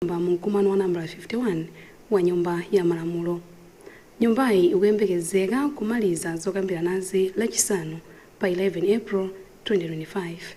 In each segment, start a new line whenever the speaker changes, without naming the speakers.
mu mkumano wa nambala 51 wa nyumba ya malamulo. Nyumbayi ikuyembekezeka kumaliza zokambiranazi lachisanu pa 11 April 2025.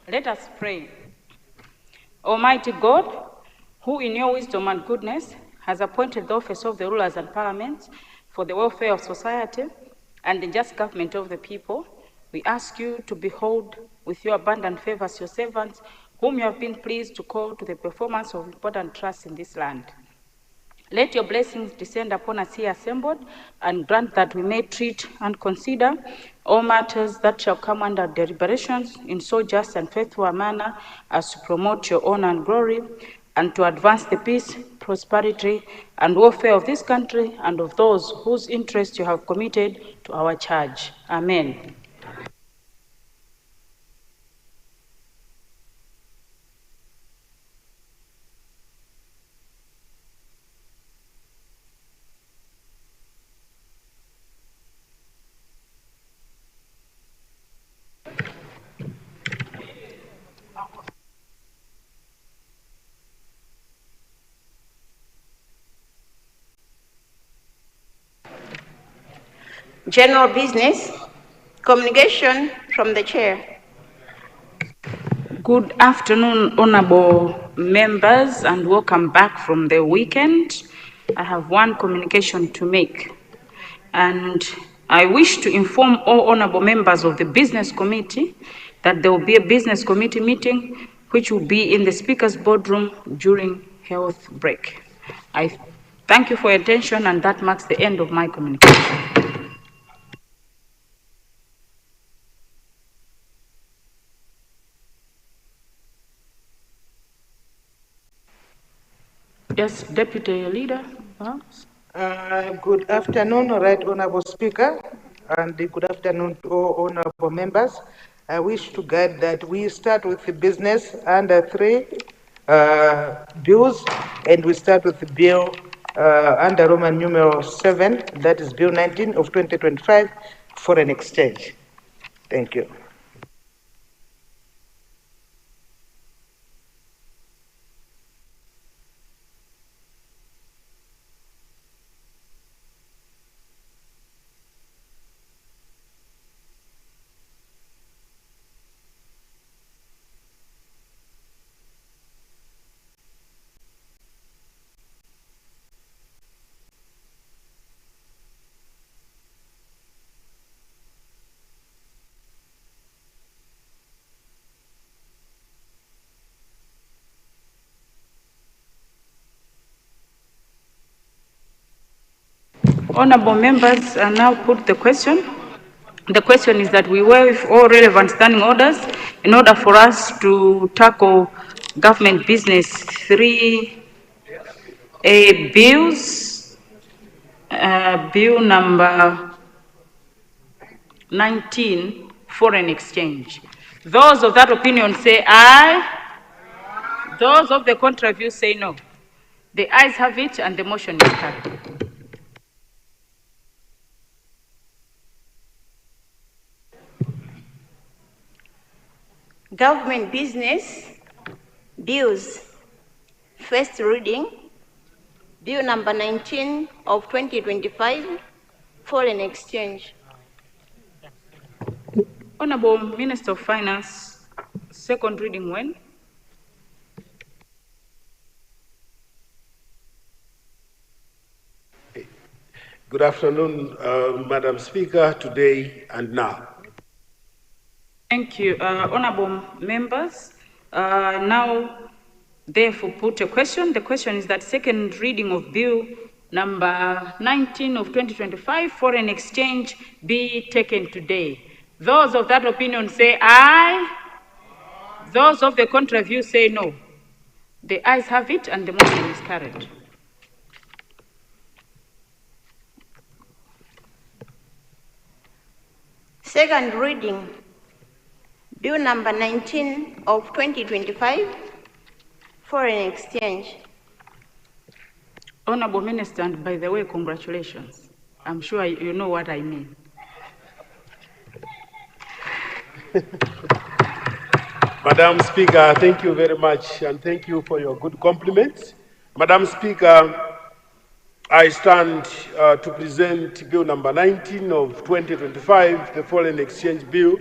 Let us pray. Almighty God, who in your wisdom and goodness has appointed the office of the rulers and parliaments for the welfare of society and the just government of the people, we ask you to behold with your abundant favors your servants, whom you have been pleased to call to the performance of important trusts in this land. Let your blessings descend upon us here assembled, and grant that we may treat and consider all matters that shall come under deliberations in so just and faithful a manner as to promote your honor and glory, and to advance the peace, prosperity, and welfare of this country and of those whose interests you have committed to our charge. Amen.
General business. Communication from the chair.
Good afternoon, honorable members, and welcome back from the weekend. I have one communication to make, and I wish to inform all honorable members of the business committee that there will be a business committee meeting which will be in the speaker's boardroom during health break. I thank you for your attention, and that marks the end of my communication. Yes, Deputy Leader.
Good afternoon, Right Honorable Speaker, and good afternoon to all honorable members. I wish to guide that we start with the business under 3 bills, and we start with the bill under Roman numeral 7, that is Bill 19 of 2025, foreign exchange. Thank you.
Honorable members, I now put the question. The question is that we waive all relevant standing orders in order for us to tackle government business 3A bills, bill number 19, foreign exchange. Those of that opinion say aye. Those of the contrary view say no. The ayes have it and the motion is carried.
Government business bills. First reading. Bill number 19 of 2025, foreign exchange.
Honorable Minister of Finance, second reading when?
Good afternoon, Madam Speaker, today and now.
Thank you, honorable members. Now, therefore, put a question. The question is that second reading of Bill number 19 of 2025, foreign exchange, be taken today. Those of that opinion say aye. Those of the contrary view say no. The ayes have it and the motion is carried.
Second reading. Bill number 19 of 2025, foreign exchange.
Honorable Minister, and by the way, congratulations. I'm sure you know what I mean.
Madam Speaker, thank you very much, and thank you for your good compliments. Madam Speaker, I stand to present Bill number 19 of 2025, the Foreign Exchange Bill.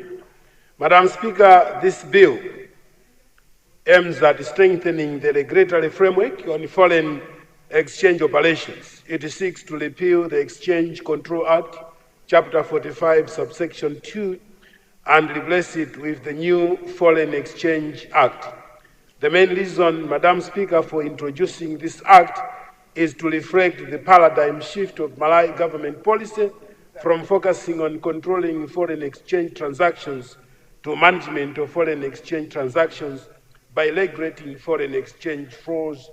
Madam Speaker, this bill aims at strengthening the regulatory framework on foreign exchange operations. It seeks to repeal the Exchange Control Act, Chapter 45, subsection 2, and replace it with the new Foreign Exchange Act. The main reason, Madam Speaker, for introducing this act is to reflect the paradigm shift of Malawi government policy from focusing on controlling foreign exchange transactions to management of foreign exchange transactions by regulating foreign exchange flows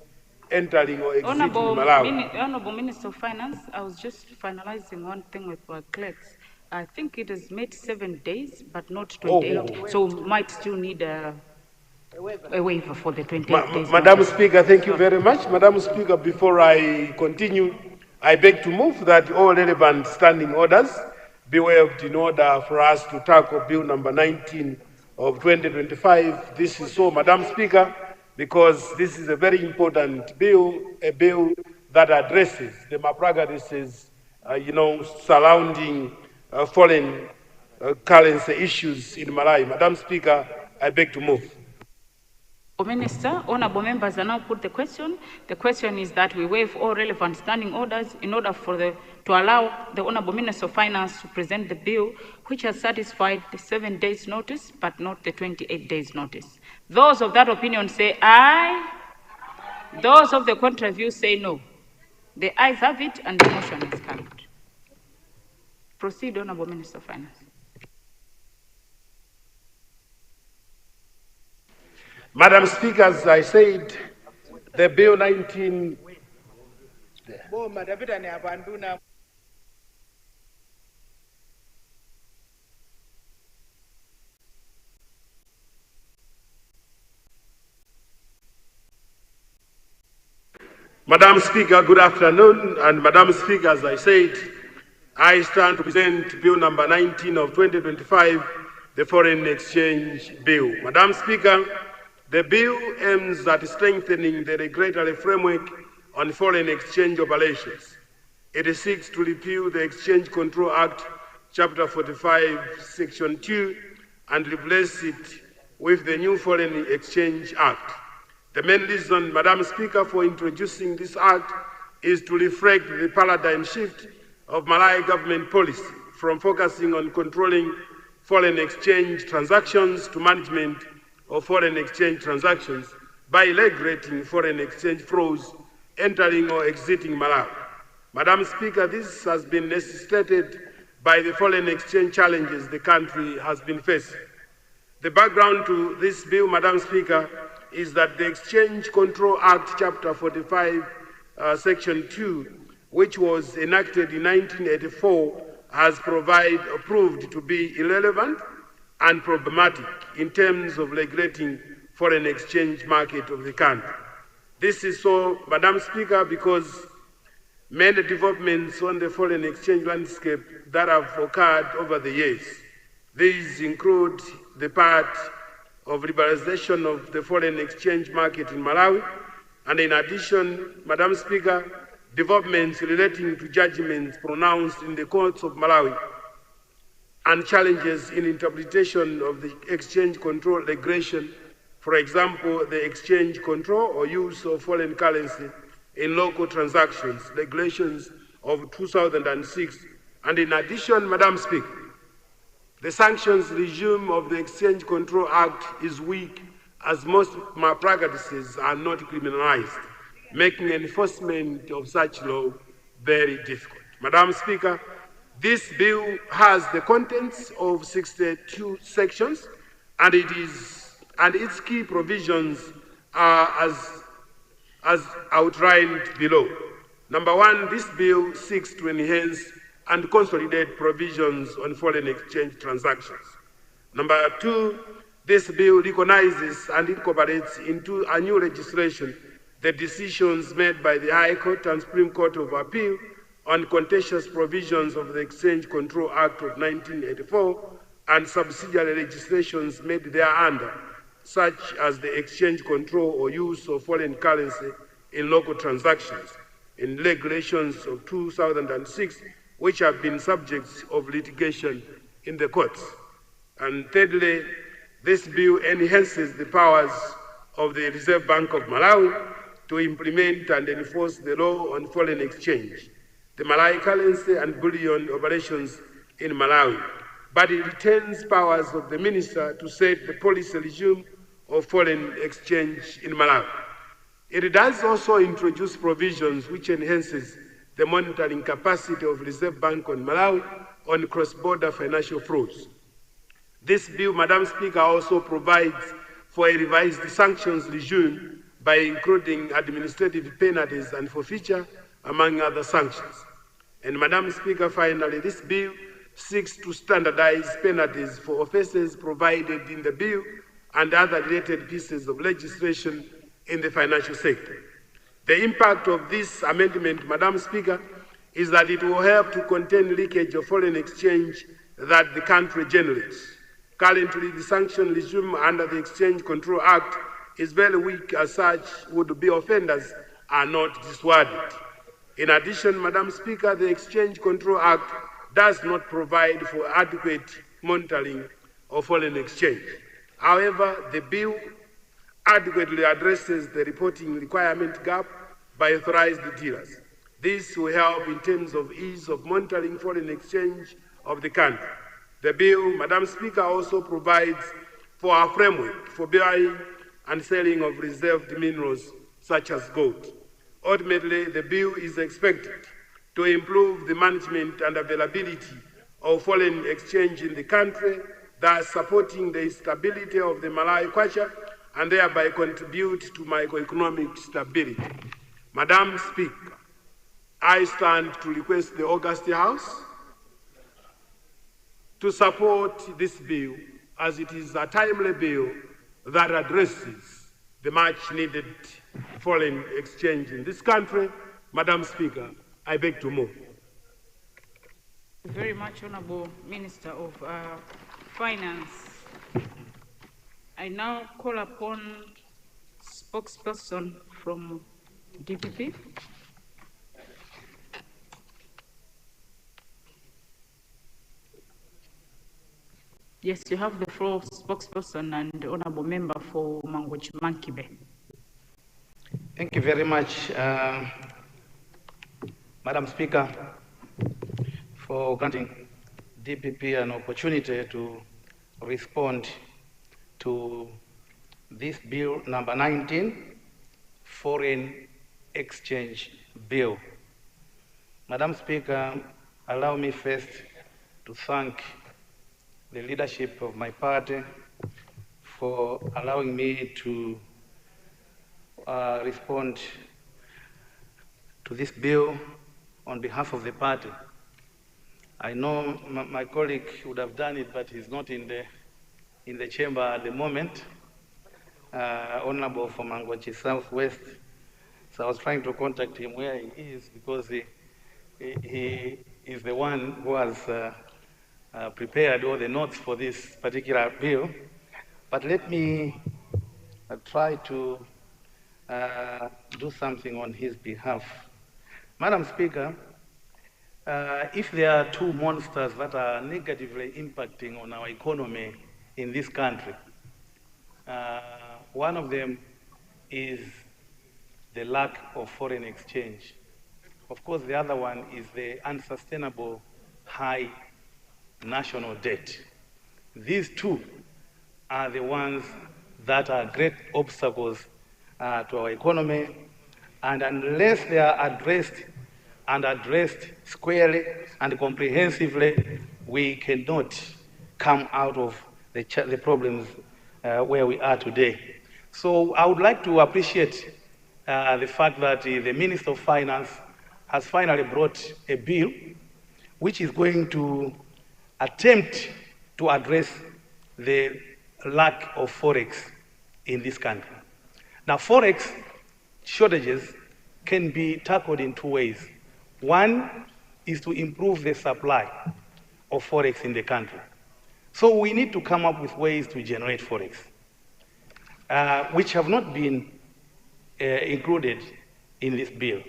entering or exiting Malawi.
Honorable Minister of Finance, I was just finalizing one thing with our clerks. I think it has made 7 days, but not 28. So we might still need a waiver for the 28 days.
Madam Speaker, thank you very much. Madam Speaker, before I continue, I beg to move that all relevant standing orders be waived in order for us to tackle Bill number 19 of 2025. This is so, Madam Speaker, because this is a very important bill, a bill that addresses the malpractices, surrounding foreign currency issues in Malawi. Madam Speaker, I beg to move.
Minister, honorable members are now put the question. The question is that we waive all relevant standing orders in order to allow the Honorable Minister of Finance to present the bill, which has satisfied the 7 days notice, but not the 28 days notice. Those of that opinion say aye. Those of the contrary view say no. The ayes have it and the motion is carried. Proceed, Honorable Minister of Finance.
Madam Speaker, as I said, the Bill 19... Madam Speaker, good afternoon. And Madam Speaker, as I said, I stand to present Bill number 19 of 2025, the Foreign Exchange Bill. Madam Speaker, the bill aims at strengthening the regulatory framework on foreign exchange operations. It seeks to repeal the Exchange Control Act, Chapter 45, Section 2, and replace it with the new Foreign Exchange Act. The main reason, Madam Speaker, for introducing this act is to reflect the paradigm shift of Malawi government policy from focusing on controlling foreign exchange transactions to management of foreign exchange transactions by regulating foreign exchange flows entering or exiting Malawi. Madam Speaker, this has been necessitated by the foreign exchange challenges the country has been facing. The background to this bill, Madam Speaker, is that the Exchange Control Act, Chapter 45, Section 2, which was enacted in 1984, has proved to be irrelevant and problematic in terms of regulating foreign exchange market of the country. This is so, Madam Speaker, because many developments on the foreign exchange landscape that have occurred over the years. These include the part of liberalization of the foreign exchange market in Malawi, and in addition, Madam Speaker, developments relating to judgments pronounced in the courts of Malawi and challenges in interpretation of the exchange control regulation, for example, the exchange control or use of foreign currency in local transactions, regulations of 2006. And in addition, Madam Speaker, the sanctions regime of the Exchange Control Act is weak, as most malpractices are not criminalized, making enforcement of such law very difficult. Madam Speaker, this bill has the contents of 62 sections, and its key provisions are as outlined below. Number one, this bill seeks to enhance and consolidate provisions on foreign exchange transactions. Number two, this bill recognizes and incorporates into a new legislation the decisions made by the High Court and Supreme Court of Appeal on contentious provisions of the Exchange Control Act of 1984 and subsidiary legislations made thereunder, such as the exchange control or use of foreign currency in local transactions, in regulations of 2006, which have been subjects of litigation in the courts. And thirdly, this bill enhances the powers of the Reserve Bank of Malawi to implement and enforce the law on foreign exchange, the Malawi currency and bullion operations in Malawi, but it retains powers of the minister to set the policy regime of foreign exchange in Malawi. It does also introduce provisions which enhances the monitoring capacity of Reserve Bank on Malawi on cross-border financial flows. This bill, Madam Speaker, also provides for a revised sanctions regime by including administrative penalties and forfeiture, among other sanctions. And Madam Speaker, finally, this bill seeks to standardize penalties for offences provided in the bill and other related pieces of legislation in the financial sector. The impact of this amendment, Madam Speaker, is that it will help to contain leakage of foreign exchange that the country generates. Currently, the sanction regime under the Exchange Control Act is very weak, as such would-be offenders are not dissuaded. In addition, Madam Speaker, the Exchange Control Act does not provide for adequate monitoring of foreign exchange. However, the bill adequately addresses the reporting requirement gap by authorized dealers. This will help in terms of ease of monitoring foreign exchange of the country. The bill, Madam Speaker, also provides for a framework for buying and selling of reserved minerals such as gold. Ultimately, the bill is expected to improve the management and availability of foreign exchange in the country, thus supporting the stability of the Malawi kwacha and thereby contribute to macroeconomic stability. Madam Speaker, I stand to request the August House to support this bill, as it is a timely bill that addresses the much-needed foreign exchange in this country. Madam Speaker, I beg to move.
Thank you very much, Honorable Minister of Finance. I now call upon spokesperson from DPP. Yes, you have the floor, spokesperson and honorable member for Mangochi Mankibe.
Thank you very much, Madam Speaker, for granting DPP an opportunity to respond to this bill number 19, Foreign Exchange Bill. Madam Speaker, allow me first to thank the leadership of my party for allowing me to respond to this bill on behalf of the party. I know my colleague would have done it, but he's not in the chamber at the moment. Honorable for Mangochi Southwest. So I was trying to contact him where he is, because he is the one who has prepared all the notes for this particular bill. But let me try to do something on his behalf. Madam Speaker, if there are two monsters that are negatively impacting on our economy in this country, one of them is the lack of foreign exchange. Of course, the other one is the unsustainable high national debt. These two are the ones that are great obstacles to our economy, and unless they are addressed squarely and comprehensively, we cannot come out of the problems where we are today. So I would like to appreciate the fact that the Minister of Finance has finally brought a bill which is going to attempt to address the lack of forex in this country. Now, forex shortages can be tackled in two ways. One is to improve the supply of forex in the country. So we need to come up with ways to generate forex, which have not been included in this bill.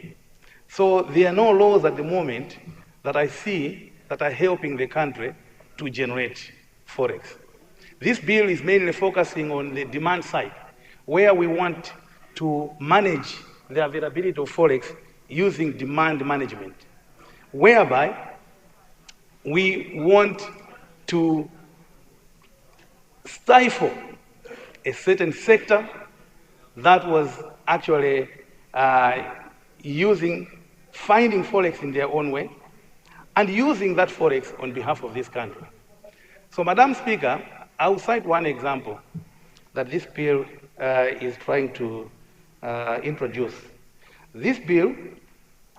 So there are no laws at the moment that I see that are helping the country to generate forex. This bill is mainly focusing on the demand side, where we want to manage the availability of forex using demand management, whereby we want to stifle a certain sector that was actually finding forex in their own way and using that forex on behalf of this country. So, Madam Speaker, I will cite one example that this bill is trying to introduce. This bill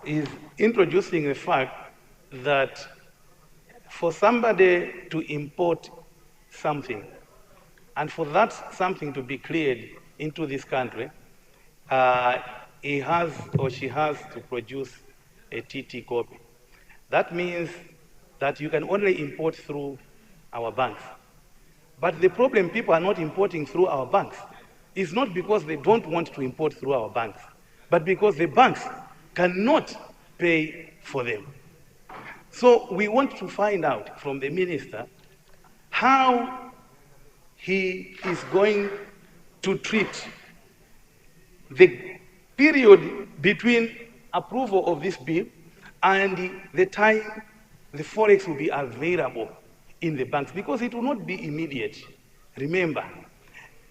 is introducing the fact that for somebody to import something, and for that something to be cleared into this country, he has or she has to produce a TT copy. That means that you can only import through our banks. But the problem, people are not importing through our banks, is not because they don't want to import through our banks, but because the banks cannot pay for them. So we want to find out from the minister how he is going to treat the period between approval of this bill and the time the forex will be available in the banks, because it will not be immediate. Remember,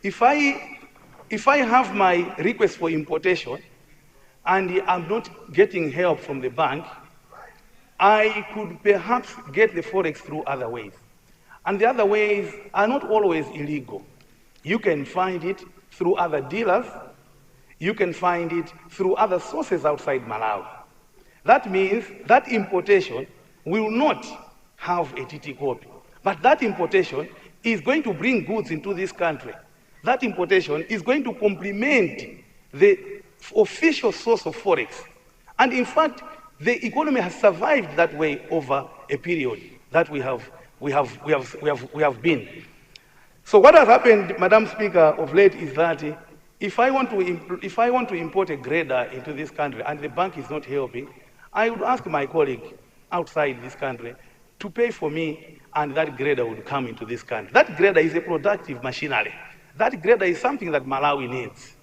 if I have my request for importation and I'm not getting help from the bank, I could perhaps get the forex through other ways. And the other ways are not always illegal. You can find it through other dealers. You can find it through other sources outside Malawi. That means that importation will not have a TT copy. But that importation is going to bring goods into this country. That importation is going to complement the official source of forex. And in fact, the economy has survived that way over a period that we have been. So what has happened, Madam Speaker, of late is that if I want to import a grader into this country and the bank is not helping, I would ask my colleague outside this country to pay for me, and that grader would come into this country. That grader is a productive machinery. That grader is something that Malawi needs.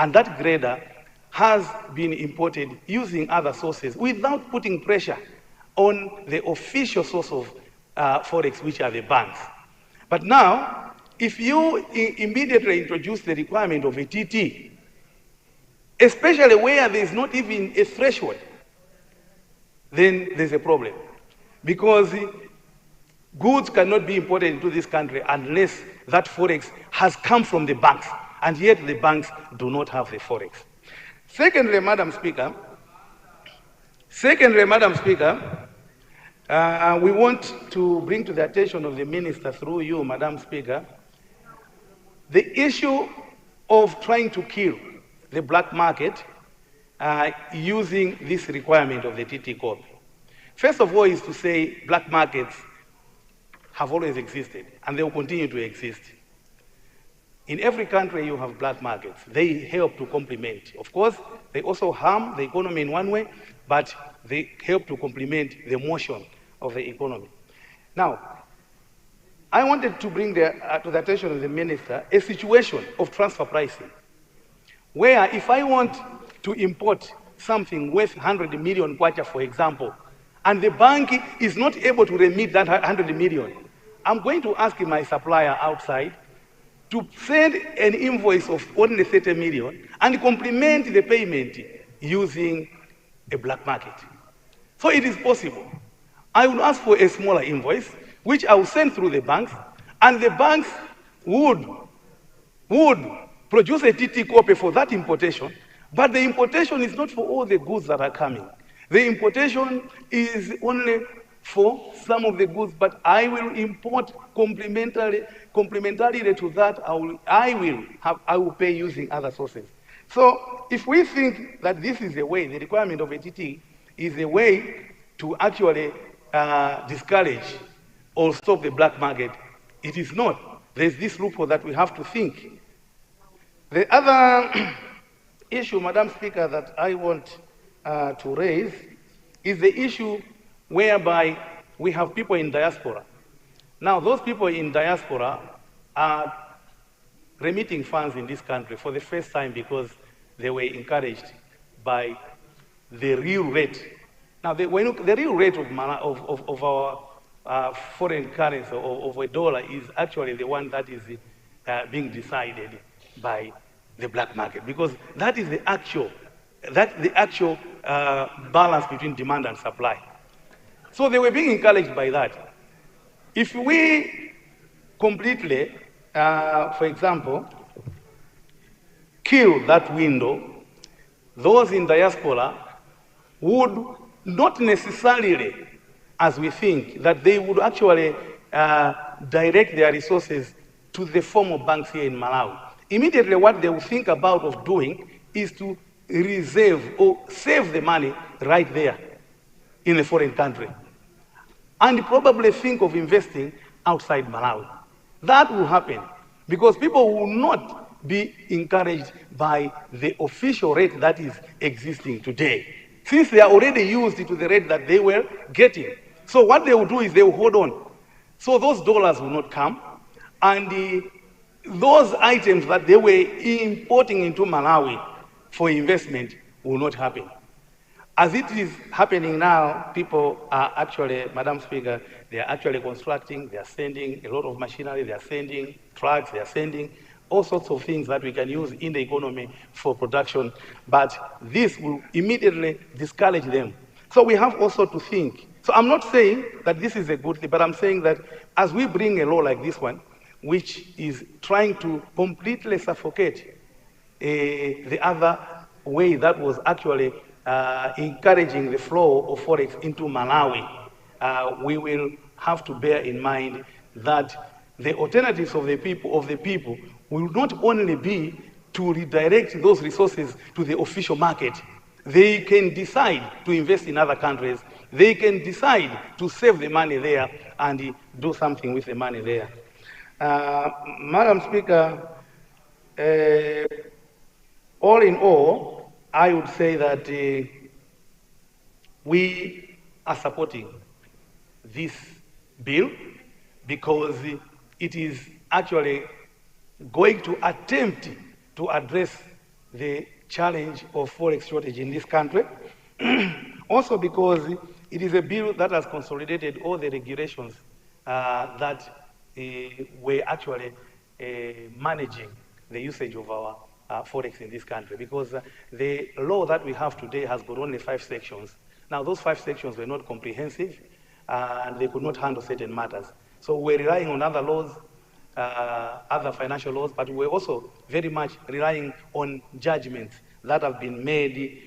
And that grader has been imported using other sources without putting pressure on the official source of forex, which are the banks. But now, if you immediately introduce the requirement of a TT, especially where there's not even a threshold, then there's a problem. Because goods cannot be imported into this country unless that forex has come from the banks, and yet the banks do not have the forex. Secondly, Madam Speaker, we want to bring to the attention of the minister through you, Madam Speaker, the issue of trying to kill the black market using this requirement of the TT code. First of all is to say black markets have always existed and they will continue to exist. In every country you have black markets. They help to complement. Of course, they also harm the economy in one way, but they help to complement the motion of the economy. Now, I wanted to bring to the attention of the minister a situation of transfer pricing, where if I want to import something worth 100 million kwacha, for example, and the bank is not able to remit that 100 million, I'm going to ask my supplier outside to send an invoice of only 30 million and complement the payment using a black market. So it is possible. I will ask for a smaller invoice, which I will send through the banks, and the banks would produce a TT copy for that importation, but the importation is not for all the goods that are coming. The importation is only for some of the goods, but I will import complementarily to that. I will pay using other sources. So if we think that this is a way, the requirement of a TT is a way to actually discourage or stop the black market, it is not. There's this loophole that we have to think. The other issue, Madam Speaker, that I want to raise is the issue whereby we have people in diaspora. Now, those people in diaspora are remitting funds in this country for the first time because they were encouraged by the real rate. Now, the real rate of our foreign currency, of a dollar, is actually the one that is being decided by the black market, because that is the actual balance between demand and supply. So they were being encouraged by that. If we completely, for example, kill that window, those in diaspora would not necessarily, as we think, that they would actually direct their resources to the formal banks here in Malawi. Immediately what they will think about of doing is to reserve or save the money right there in a foreign country, and probably think of investing outside Malawi. That will happen because people will not be encouraged by the official rate that is existing today, since they are already used to the rate that they were getting. So what they will do is they will hold on. So those dollars will not come, and those items that they were importing into Malawi for investment will not happen. As it is happening now, people are actually, Madam Speaker, they are actually constructing, they are sending a lot of machinery, they are sending trucks, they are sending all sorts of things that we can use in the economy for production, but this will immediately discourage them. So we have also to think. So I'm not saying that this is a good thing, but I'm saying that as we bring a law like this one, which is trying to completely suffocate the other way that was actually encouraging the flow of forex into Malawi, we will have to bear in mind that the alternatives of the people will not only be to redirect those resources to the official market. They can decide to invest in other countries. They can decide to save the money there and do something with the money there. Madam Speaker, all in all, I would say that we are supporting this bill because it is actually going to attempt to address the challenge of forex shortage in this country. Also because it is a bill that has consolidated all the regulations that were actually managing the usage of our forex in this country, because the law that we have today has got only 5 sections. Now, those 5 sections were not comprehensive, and they could not handle certain matters. So we're relying on other laws, other financial laws, but we're also very much relying on judgments that have been made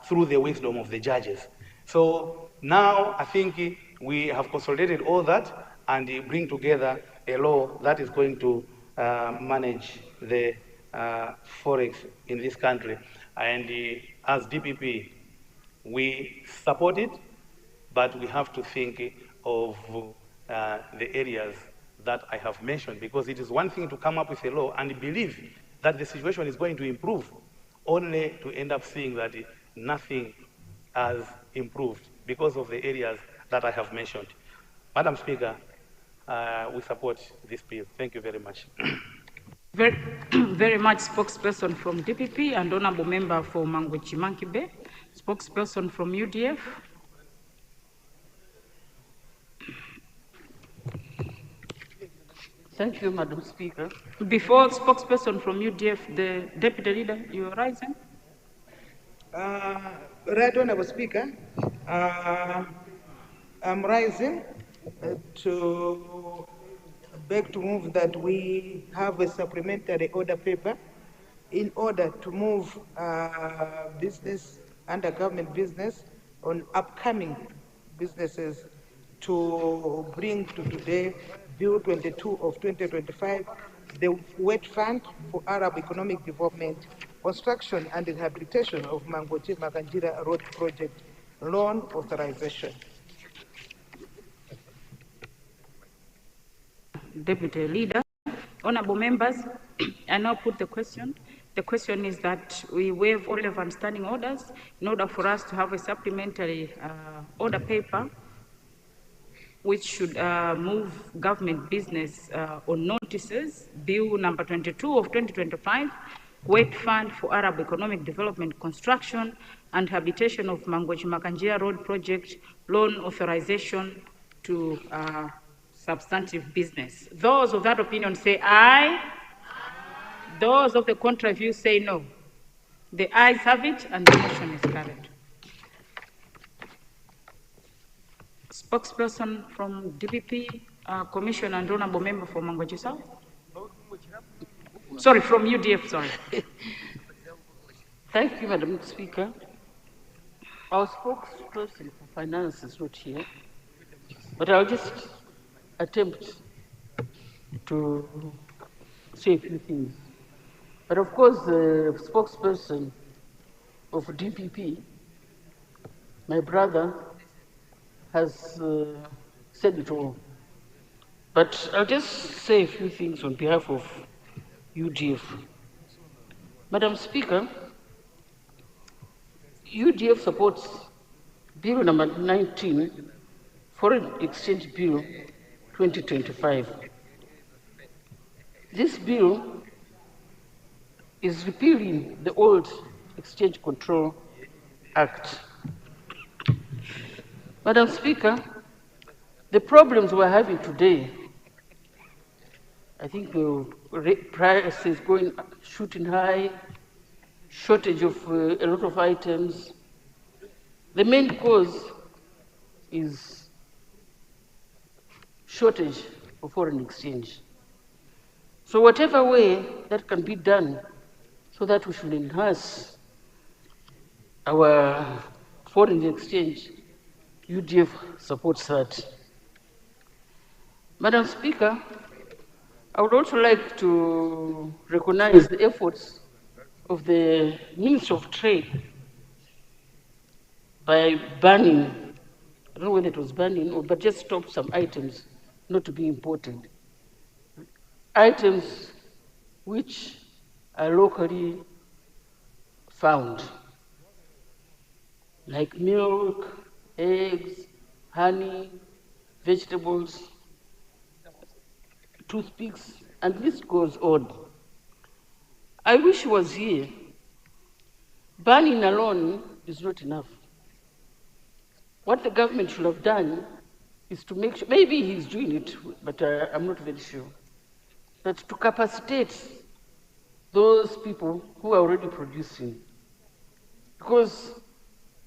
through the wisdom of the judges. So now I think we have consolidated all that and bring together a law that is going to manage the forex in this country. And as DPP, we support it, but we have to think of the areas that I have mentioned, because it is one thing to come up with a law and believe that the situation is going to improve, only to end up seeing that nothing has improved because of the areas that I have mentioned. Madam Speaker, we support this bill. Thank you very much.
Very much, spokesperson from DPP and honorable member for Mangwechi Mankibe, spokesperson from UDF.
Thank you, Madam Speaker.
Before spokesperson from UDF, the deputy leader, you are rising.
Right Honorable Speaker, I'm rising to beg to move that we have a supplementary order paper in order to move business under government business on upcoming businesses to bring to today Bill 22 of 2025, the wet fund for Arab economic development, construction and rehabilitation of Mangochi Makanjira Road project loan authorization.
Deputy Leader. Honorable members, I now put the question. The question is that we waive all relevant standing orders in order for us to have a supplementary order paper which should move government business on notices, Bill number 22 of 2025, Wet Fund for Arab Economic Development Construction and Habitation of Mangochi Makanjira Road Project loan authorization to substantive business. Those of that opinion say aye. Those of the contrary view say no. The ayes have it and the motion is carried. Spokesperson from DPP, Commission and Honorable Member for Mangochi South. Sorry, from UDF, sorry.
Thank you, Madam Speaker. Our spokesperson for finance is not here, but I'll just attempt to say a few things. But of course, the spokesperson of DPP, my brother, has said it all. But I'll just say a few things on behalf of UDF. Madam Speaker, UDF supports Bill number 19 Foreign Exchange Bill 2025. This bill is repealing the old Exchange Control Act. Madam Speaker, the problems we're having today, I think prices going shooting high, shortage of a lot of items. The main cause is shortage of foreign exchange. So whatever way that can be done so that we should enhance our foreign exchange, UDF supports that. Madam Speaker, I would also like to recognize the efforts of the Ministry of Trade by banning, I don't know whether it was banning, or but just stop some items not to be imported. Items which are locally found, like milk, eggs, honey, vegetables, toothpicks, and this goes on. I wish he was here. Banning alone is not enough. What the government should have done is to make sure, maybe he's doing it, but I'm not very sure, that to capacitate those people who are already producing. Because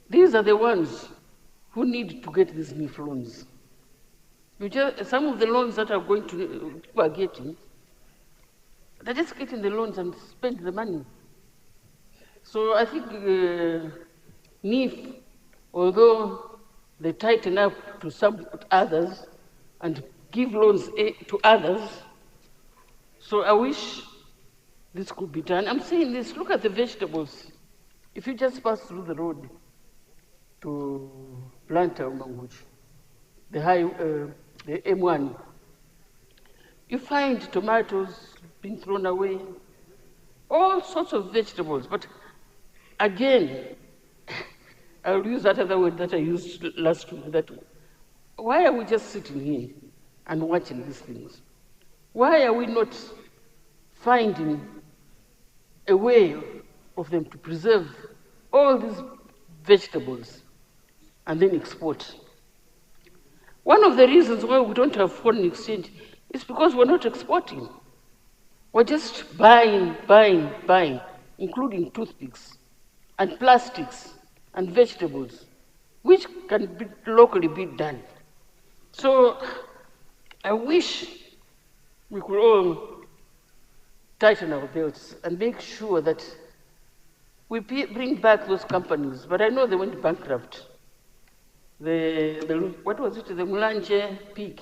these are the ones who need to get these new loans. Some of the loans that are going to, people are getting, they're just getting the loans and spend the money. So I think NIF, although they tighten up to some others and give loans to others, so I wish this could be done. I'm saying this, look at the vegetables. If you just pass through the road to Planta or Manguch, the M1, you find tomatoes being thrown away, all sorts of vegetables. But again, I'll use that other word that I used last week, that why are we just sitting here and watching these things? Why are we not finding a way of them to preserve all these vegetables and then export? One of the reasons why we don't have foreign exchange is because we're not exporting. We're just buying, including toothpicks and plastics and vegetables, which can be locally be done. So I wish we could all tighten our belts and make sure that we bring back those companies. But I know they went bankrupt. What was it? The Mulanje pig.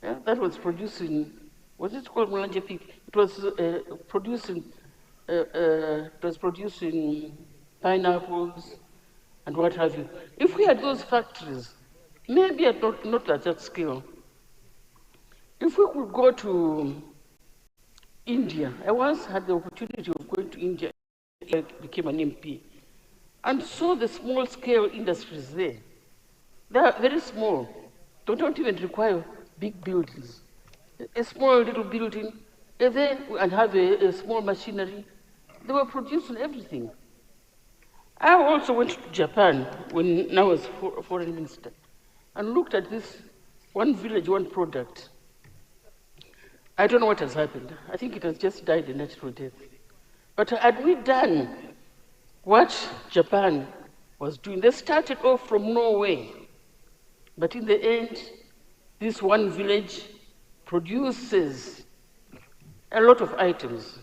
Yeah, that was producing. Was it called Mulanje pig? It was producing pineapples and what have you. If we had those factories, maybe not at that scale. If we could go to India, I once had the opportunity of going to India. I became an MP and saw the small-scale industries there. They are very small. They don't even require big buildings. A small little building, and have a small machinery. They were producing everything. I also went to Japan when I was foreign minister and looked at this one village, one product. I don't know what has happened. I think it has just died a natural death. But had we done what Japan was doing, they started off from Norway. But in the end, this one village produces a lot of items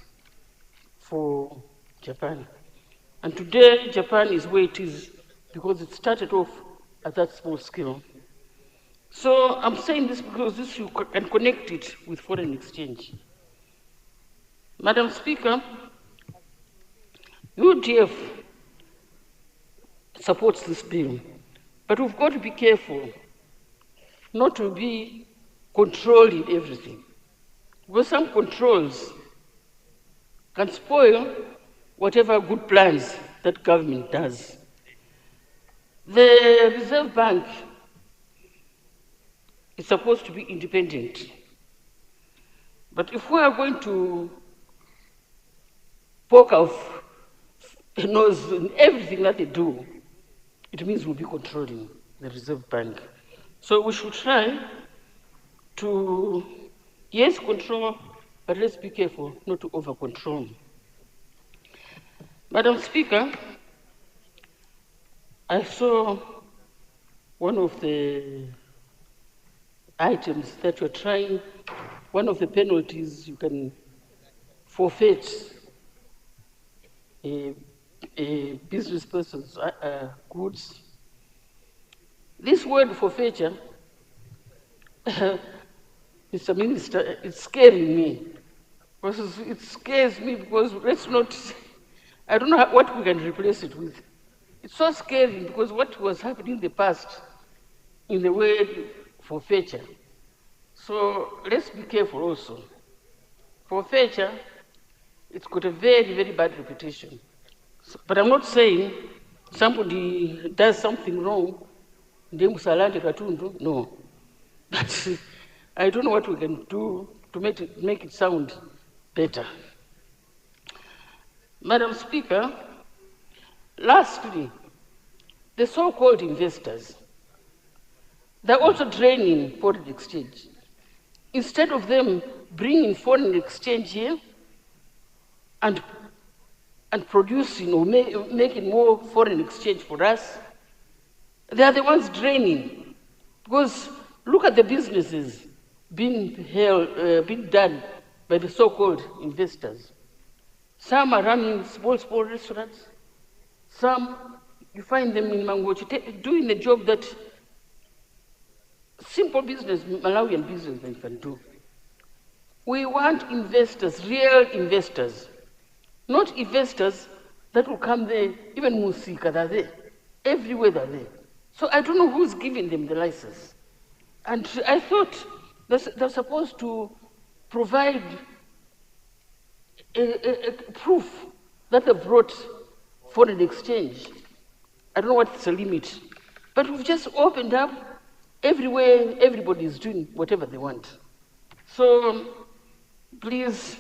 for Japan. And today, Japan is where it is because it started off at that small scale. So I'm saying this because this you can connect it with foreign exchange. Madam Speaker, UDF supports this bill, but we've got to be careful not to be controlling everything, because some controls can spoil whatever good plans that government does. The Reserve Bank is supposed to be independent. But if we are going to poke our nose in everything that they do, it means we'll be controlling the Reserve Bank. So we should try to, yes, control, but let's be careful not to over-control. Madam Speaker, I saw one of the items that you're trying, one of the penalties you can forfeit a business person's goods. This word forfeiture, Mr. Minister, it's scaring me. Because it scares me because let's not, I don't know what we can replace it with. It's so scary because what was happening in the past in the way forfeiture. So let's be careful also. Forfeiture, it's got a very, very bad reputation. So, but I'm not saying somebody does something wrong, no. But I don't know what we can do to make it sound better. Madam Speaker, lastly, the so-called investors, they're also draining foreign exchange. Instead of them bringing foreign exchange here and producing or making more foreign exchange for us, they are the ones draining. Because look at the businesses being done by the so-called investors. Some are running small restaurants. Some, you find them in Mangochi doing the job that simple business, Malawian businessmen can do. We want investors, real investors, not investors that will come there, even Musika, they're there. Everywhere they're there. So I don't know who's giving them the license. And I thought they're supposed to provide a proof that they've brought foreign exchange. I don't know what's the limit. But we've just opened up everywhere, everybody's doing whatever they want. So please,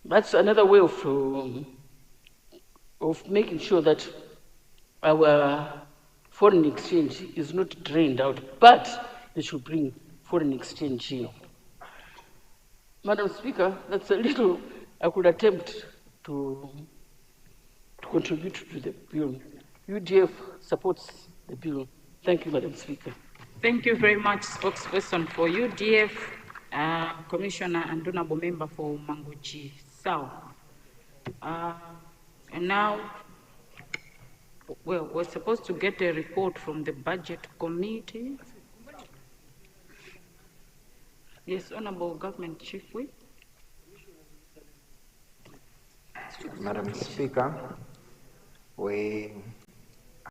that's another way of making sure that our foreign exchange is not drained out, but they should bring foreign exchange here. Madam Speaker, that's a little I could attempt to contribute to the bill. UDF supports the bill. Thank you, Madam Speaker.
Thank you very much, spokesperson for UDF, Commissioner and Honorable Member for Mangochi South. And now, well, we're supposed to get a report from the Budget Committee. Yes, Honorable Government Chief Whip.
Madam Speaker, we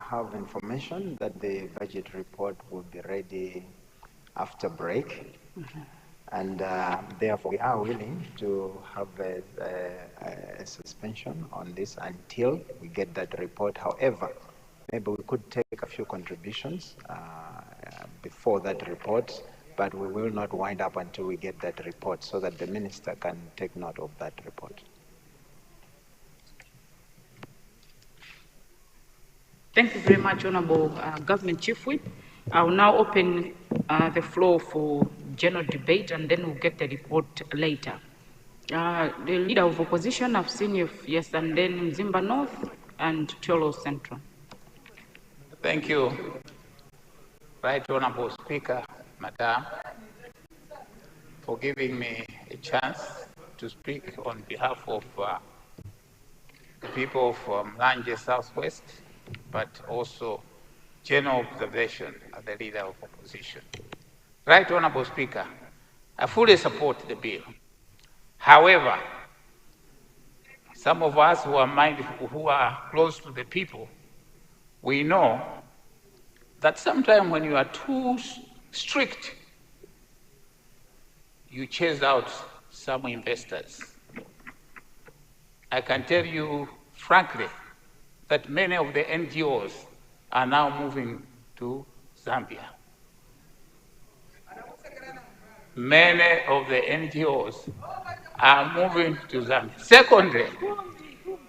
have information that the budget report will be ready after break. And therefore, we are willing to have a suspension on this until we get that report. However, maybe we could take a few contributions before that report, but we will not wind up until we get that report so that the minister can take note of that report.
Thank you very much, Honorable Government Chief Whip. I will now open the floor for general debate, and then we'll get the report later. The Leader of Opposition, I've seen you, yes, and then Mzimba North and Cholo Central.
Thank you. Right Honorable Speaker, Madam, for giving me a chance to speak on behalf of the people from Lanje Southwest, but also general observation as the Leader of Opposition. Right Honorable Speaker, I fully support the bill. However, some of us who are close to the people, we know that sometimes when you are too strict, you chase out some investors. I can tell you frankly that many of the NGOs are now moving to Zambia. many of the NGOs are moving to Zambia.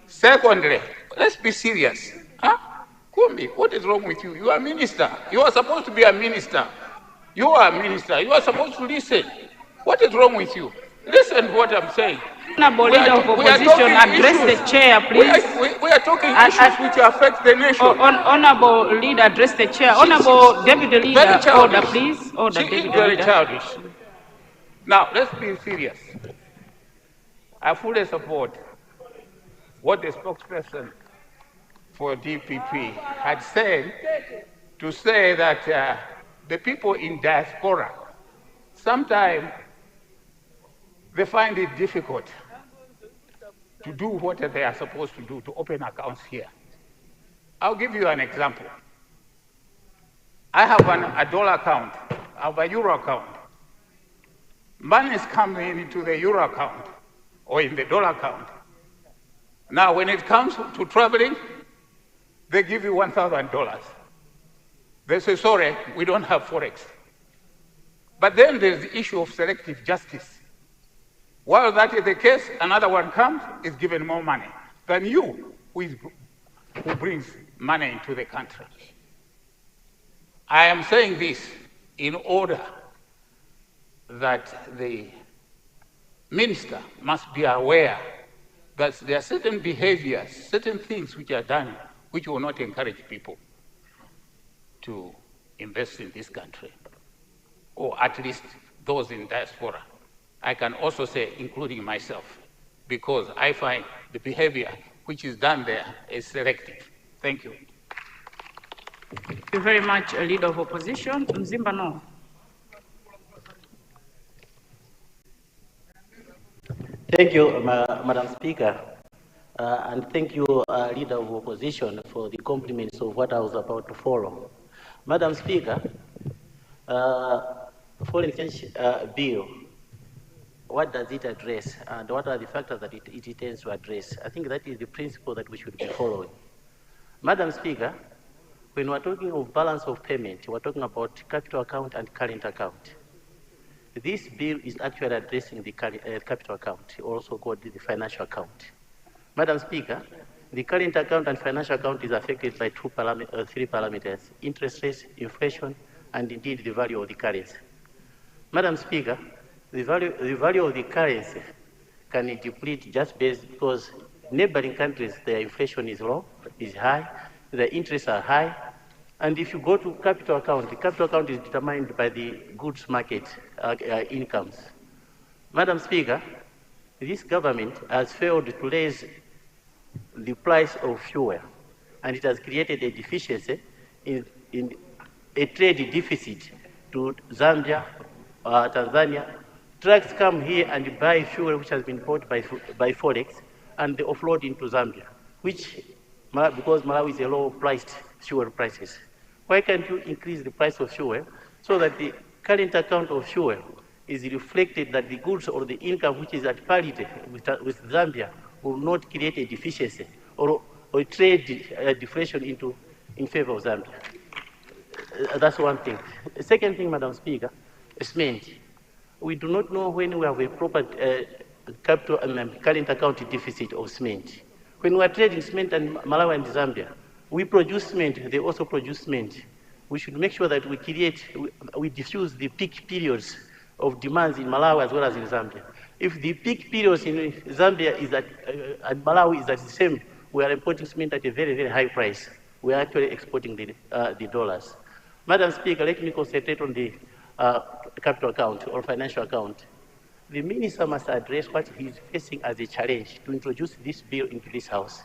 Secondly, let's be serious. Huh? Kumbi, what is wrong with you? You are a minister. You are supposed to be a minister. You are a minister. You are supposed to listen. What is wrong with you? Listen to what I'm saying.
Honorable Leader of Opposition, address the chair, please.
We are talking issues which affect the nation.
Honorable Leader, address the chair. Honorable Deputy Leader, order, please. Order,
She
Deputy
is very
Leader.
childish. Now, let's be serious. I fully support what the spokesperson for DPP had said, to say that the people in diaspora, sometimes they find it difficult to do what they are supposed to do, to open accounts here. I'll give you an example. I have a dollar account, I have a euro account. Money is coming into the euro account or in the dollar account. Now, when it comes to traveling, they give you $1,000. They say, sorry, we don't have Forex. But then there's the issue of selective justice. While that is the case, another one comes, is given more money than you, who brings money into the country. I am saying this in order that the minister must be aware that there are certain behaviors, certain things which are done which will not encourage people to invest in this country, or at least those in diaspora. I can also say, including myself, because I find the behavior which is done there is selective. Thank you.
Thank you very much, Leader of Opposition. Mzimba, no.
Thank you, Madam Speaker, and thank you, Leader of Opposition, for the compliments of what I was about to follow. Madam Speaker, foreign exchange bill, what does it address, and what are the factors that it intends to address? I think that is the principle that we should be following. Madam Speaker, when we're talking of balance of payment, we're talking about capital account and current account. This bill is actually addressing the capital account, also called the financial account. Madam Speaker, the current account and financial account is affected by three parameters: interest rates, inflation, and indeed the value of the currency. Madam Speaker, the value of the currency can deplete just based because neighboring countries, their inflation is low, is high, the interests are high. And if you go to capital account, the capital account is determined by the goods market incomes. Madam Speaker, this government has failed to raise the price of fuel, and it has created a deficiency in a trade deficit to Zambia, Tanzania. Trucks come here and buy fuel which has been bought by Forex, and they offload into Zambia, which, because Malawi is a low-priced fuel prices. Why can't you increase the price of fuel so that the current account of fuel is reflected that the goods or the income which is at parity with Zambia will not create a deficiency or a trade deflation in favor of Zambia? That's one thing. The second thing, Madam Speaker, cement. We do not know when we have a proper capital and current account deficit of cement. When we are trading cement in Malawi and Zambia, we produce cement, they also produce cement. We should make sure that we diffuse the peak periods of demands in Malawi as well as in Zambia. If the peak periods in Zambia is and Malawi is at the same, we are importing cement at a very, very high price. We are actually exporting the dollars. Madam Speaker, let me concentrate on the capital account or financial account. The minister must address what he is facing as a challenge to introduce this bill into this House.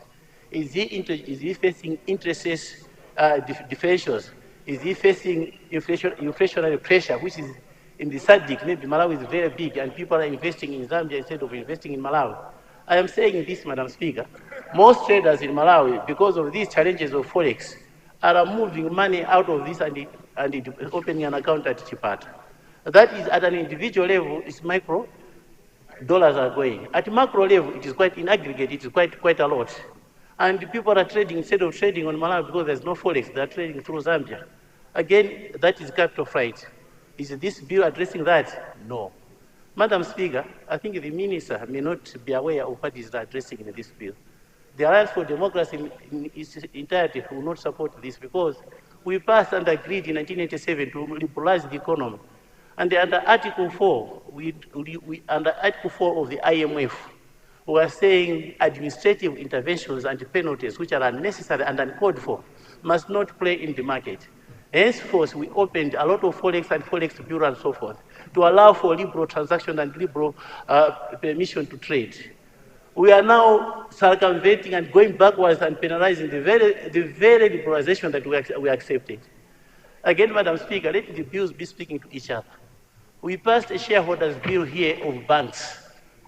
Is he facing interest differentials? Is he facing inflationary pressure, which is in the SADC? Maybe Malawi is very big and people are investing in Zambia instead of investing in Malawi. I am saying this, Madam Speaker. Most traders in Malawi, because of these challenges of Forex, are moving money out of this and opening an account at Chipata. That is at an individual level, it's micro, dollars are going. At macro level, it is quite in aggregate, it is quite a lot. And people are trading, instead of trading on Malawi because there's no Forex, they're trading through Zambia. Again, that is capital flight. Is this bill addressing that? No. Madam Speaker, I think the minister may not be aware of what is addressing in this bill. The Alliance for Democracy in its entirety will not support this because we passed and agreed in 1987 to liberalize the economy. And under Article 4, under Article 4 of the IMF, we are saying administrative interventions and penalties, which are unnecessary and uncalled for, must not play in the market. Henceforth, we opened a lot of Forex and Forex Bureau and so forth to allow for liberal transaction and liberal permission to trade. We are now circumventing and going backwards and penalizing the very liberalization that we accepted. Again, Madam Speaker, let the bills be speaking to each other. We passed a shareholders bill here of banks,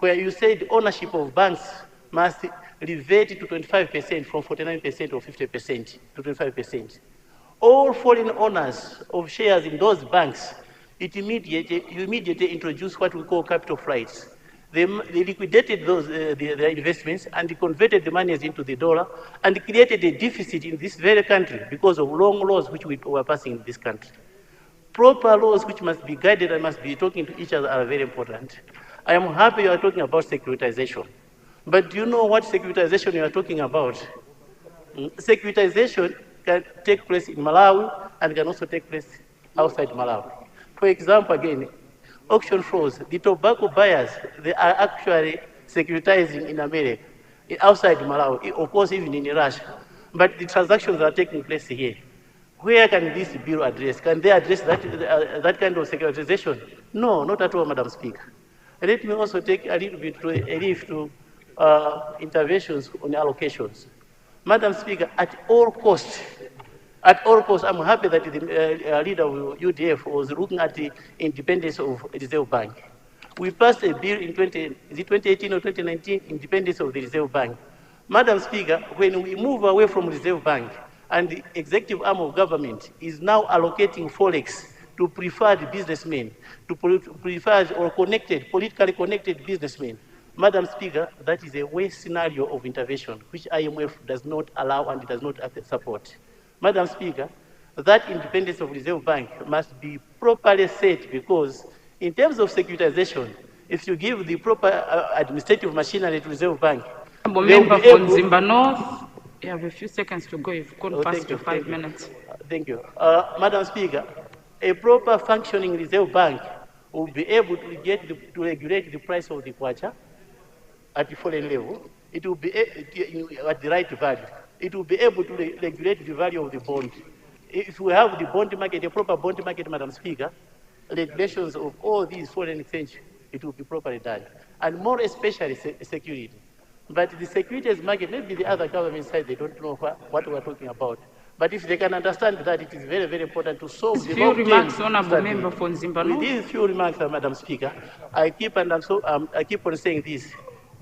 where you said ownership of banks must revert to 25% from 49% or 50% to 25%. All foreign owners of shares in those banks, you immediately introduce what we call capital flights. They liquidated their investments and converted the monies into the dollar and created a deficit in this very country because of long laws which we were passing in this country. Proper laws which must be guided and must be talking to each other are very important. I am happy you are talking about securitization. But do you know what securitization you are talking about? Securitization can take place in Malawi and can also take place outside Malawi. For example, again, auction floors, the tobacco buyers, they are actually securitizing in America, outside Malawi, of course even in Russia. But the transactions are taking place here. Where can this bill address? Can they address that kind of securitization? No, not at all, Madam Speaker. Let me also take a little bit to interventions on allocations. Madam Speaker, at all costs, I'm happy that the leader of UDF was looking at the independence of the Reserve Bank. We passed a bill in 2018 or 2019, independence of the Reserve Bank. Madam Speaker, when we move away from Reserve Bank and the executive arm of government is now allocating Forex to preferred businessmen, to preferred or politically connected businessmen, Madam Speaker, that is a worst scenario of intervention, which IMF does not allow and does not support. Madam Speaker, that independence of Reserve Bank must be properly set because in terms of securitization, if you give the proper administrative machinery to Reserve Bank,
Member from Zimba North, you have a few seconds to go. You've gone past your 5 minutes.
Thank you. Madam Speaker, a proper functioning Reserve Bank will be able to regulate the price of the kwacha at the foreign level. It will be at the right value. It will be able to regulate the value of the bond. If we have the bond market, a proper bond market, Madam Speaker, regulations of all these foreign exchange, it will be properly done. And more especially security. But the securities market, maybe the other government side, they don't know what we're talking about. But if they can understand that it is very, very important to solve the
few remarks, Honourable Member from Zimba North.
With these few remarks, Madam Speaker, I keep on saying this.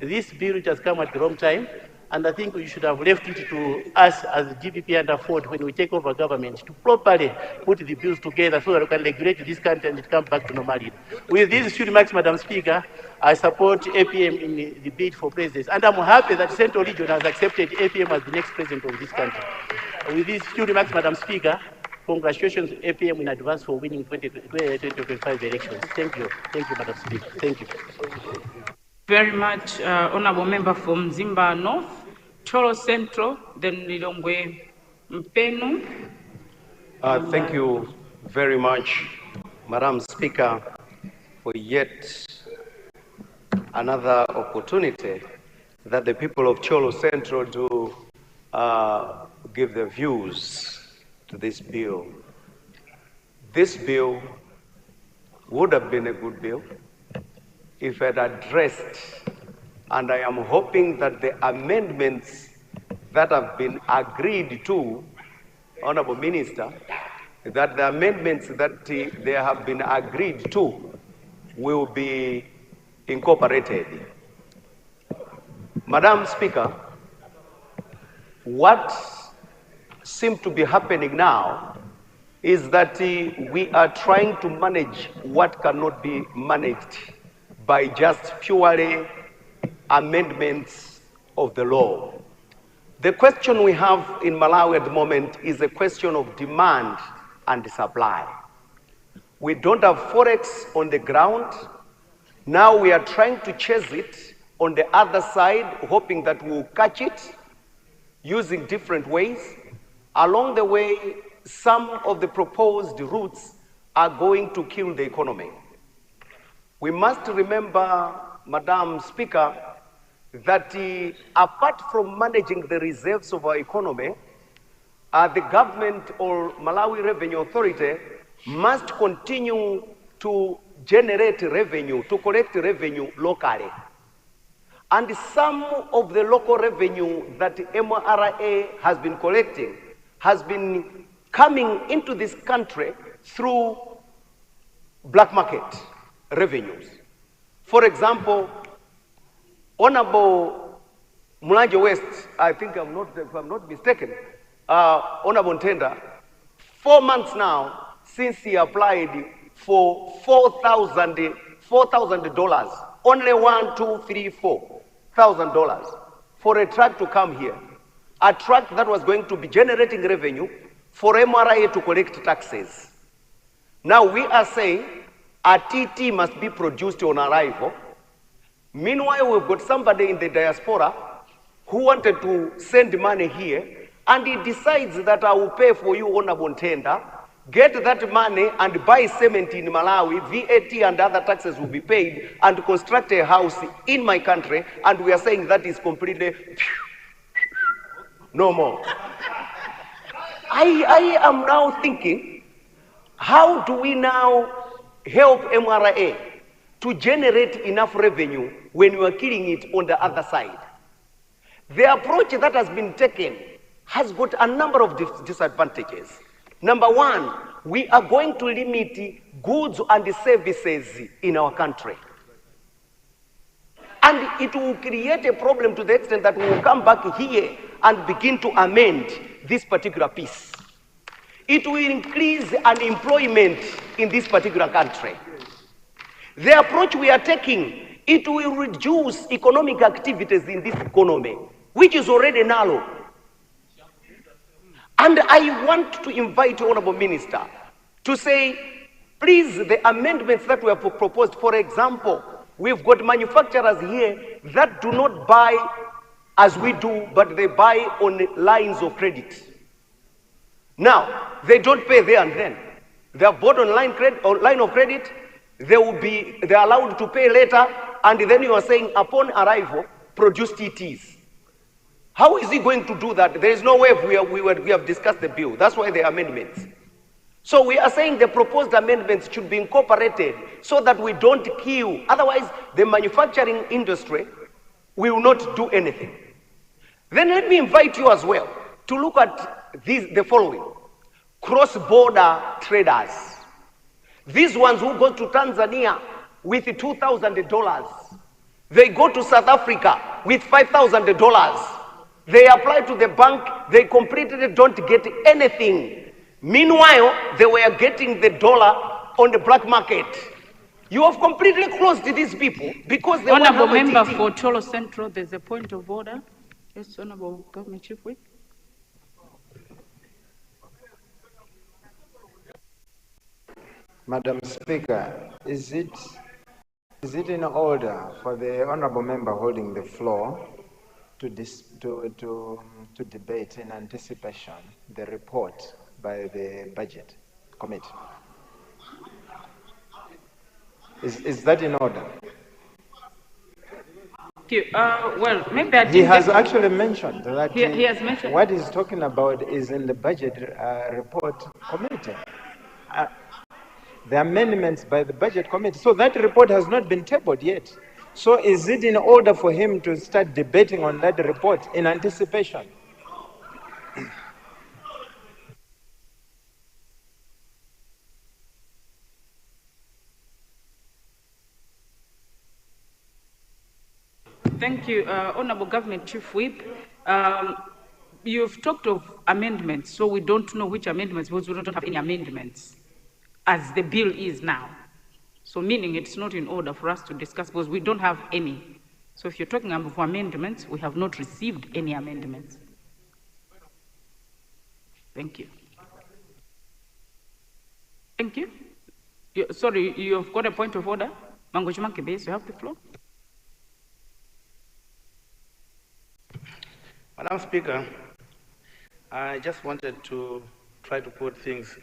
This bill it has come at the wrong time, and I think we should have left it to us as the GPP under Ford when we take over government to properly put the bills together so that we can regulate this country and it comes back to normality. With these few remarks, Madam Speaker, I support APM in the bid for president, and I'm happy that Central Region has accepted APM as the next president of this country. With these few remarks, Madam Speaker, congratulations to APM in advance for winning 2025 elections. Thank you. Thank you, Madam Speaker. Thank you.
Very much, Honourable Member from Zimba North, Cholo Central, then Lilongwe Mpenu.
Thank you very much, Madam Speaker, for yet another opportunity that the people of Cholo Central do give their views to this bill. This bill would have been a good bill if it addressed, and I am hoping that the amendments that have been agreed to, Honorable Minister, that the amendments that they have been agreed to will be incorporated. Madam Speaker, what seems to be happening now is that we are trying to manage what cannot be managed by just purely amendments of the law. The question we have in Malawi at the moment is a question of demand and supply. We don't have forex on the ground. Now we are trying to chase it on the other side, hoping that we'll catch it using different ways. Along the way, some of the proposed routes are going to kill the economy. We must remember, Madam Speaker, that apart from managing the reserves of our economy, the government or Malawi Revenue Authority must continue to generate revenue, to collect revenue locally. And some of the local revenue that MRA has been collecting has been coming into this country through black market revenues. For example, Honorable Mulanje West, I think if I'm not mistaken, Honorable Ntenda, 4 months now since he applied for $4,000, only $4,000 for a truck to come here. A truck that was going to be generating revenue for MRA to collect taxes. Now we are saying a TT must be produced on arrival. Meanwhile, we've got somebody in the diaspora who wanted to send money here, and he decides that I will pay for you on a tender, get that money and buy cement in Malawi, VAT and other taxes will be paid, and construct a house in my country, and we are saying that is completely no more. I am now thinking, how do we now help MRA to generate enough revenue when we are killing it on the other side? The approach that has been taken has got a number of disadvantages. Number one, we are going to limit goods and services in our country. And it will create a problem to the extent that we will come back here and begin to amend this particular piece. It will increase unemployment in this particular country. The approach we are taking, it will reduce economic activities in this economy, which is already narrow. And I want to invite the Honorable Minister to say, please, the amendments that we have proposed, for example, we've got manufacturers here that do not buy as we do, but they buy on lines of credit. Now, they don't pay there and then. They are bought on line of credit, they're allowed to pay later, and then you are saying, upon arrival, produce TTs. How is he going to do that? There is no way we have discussed the bill. That's why the amendments. So we are saying the proposed amendments should be incorporated so that we don't kill. Otherwise, the manufacturing industry will not do anything. Then let me invite you as well to look at the following. Cross-border traders. These ones who go to Tanzania with $2,000. They go to South Africa with $5,000. They apply to the bank, they completely don't get anything. Meanwhile, they were getting the dollar on the black market. You have completely closed these people because they
Honorable
want
Member for Cholo Central, there's a point of order. Yes, Honorable Government Chief Whip.
Madam Speaker, is it in order for the honourable member holding the floor to debate in anticipation the report by the Budget Committee? Is that in order?
Well, maybe I didn't.
He has actually mentioned that
he has mentioned
what he's talking about is in the Budget Report Committee. The amendments by the Budget Committee. So that report has not been tabled yet. So is it in order for him to start debating on that report in anticipation?
Thank you, Honorable Government Chief Whip. You've talked of amendments, so we don't know which amendments, because we don't have any amendments as the bill is now. So meaning it's not in order for us to discuss because we don't have any. So if you're talking about amendments, we have not received any amendments. Thank you. Thank you. Sorry, you've got a point of order. Mangochi Mankebe, you have the floor.
Madam Speaker, I just wanted to try to put things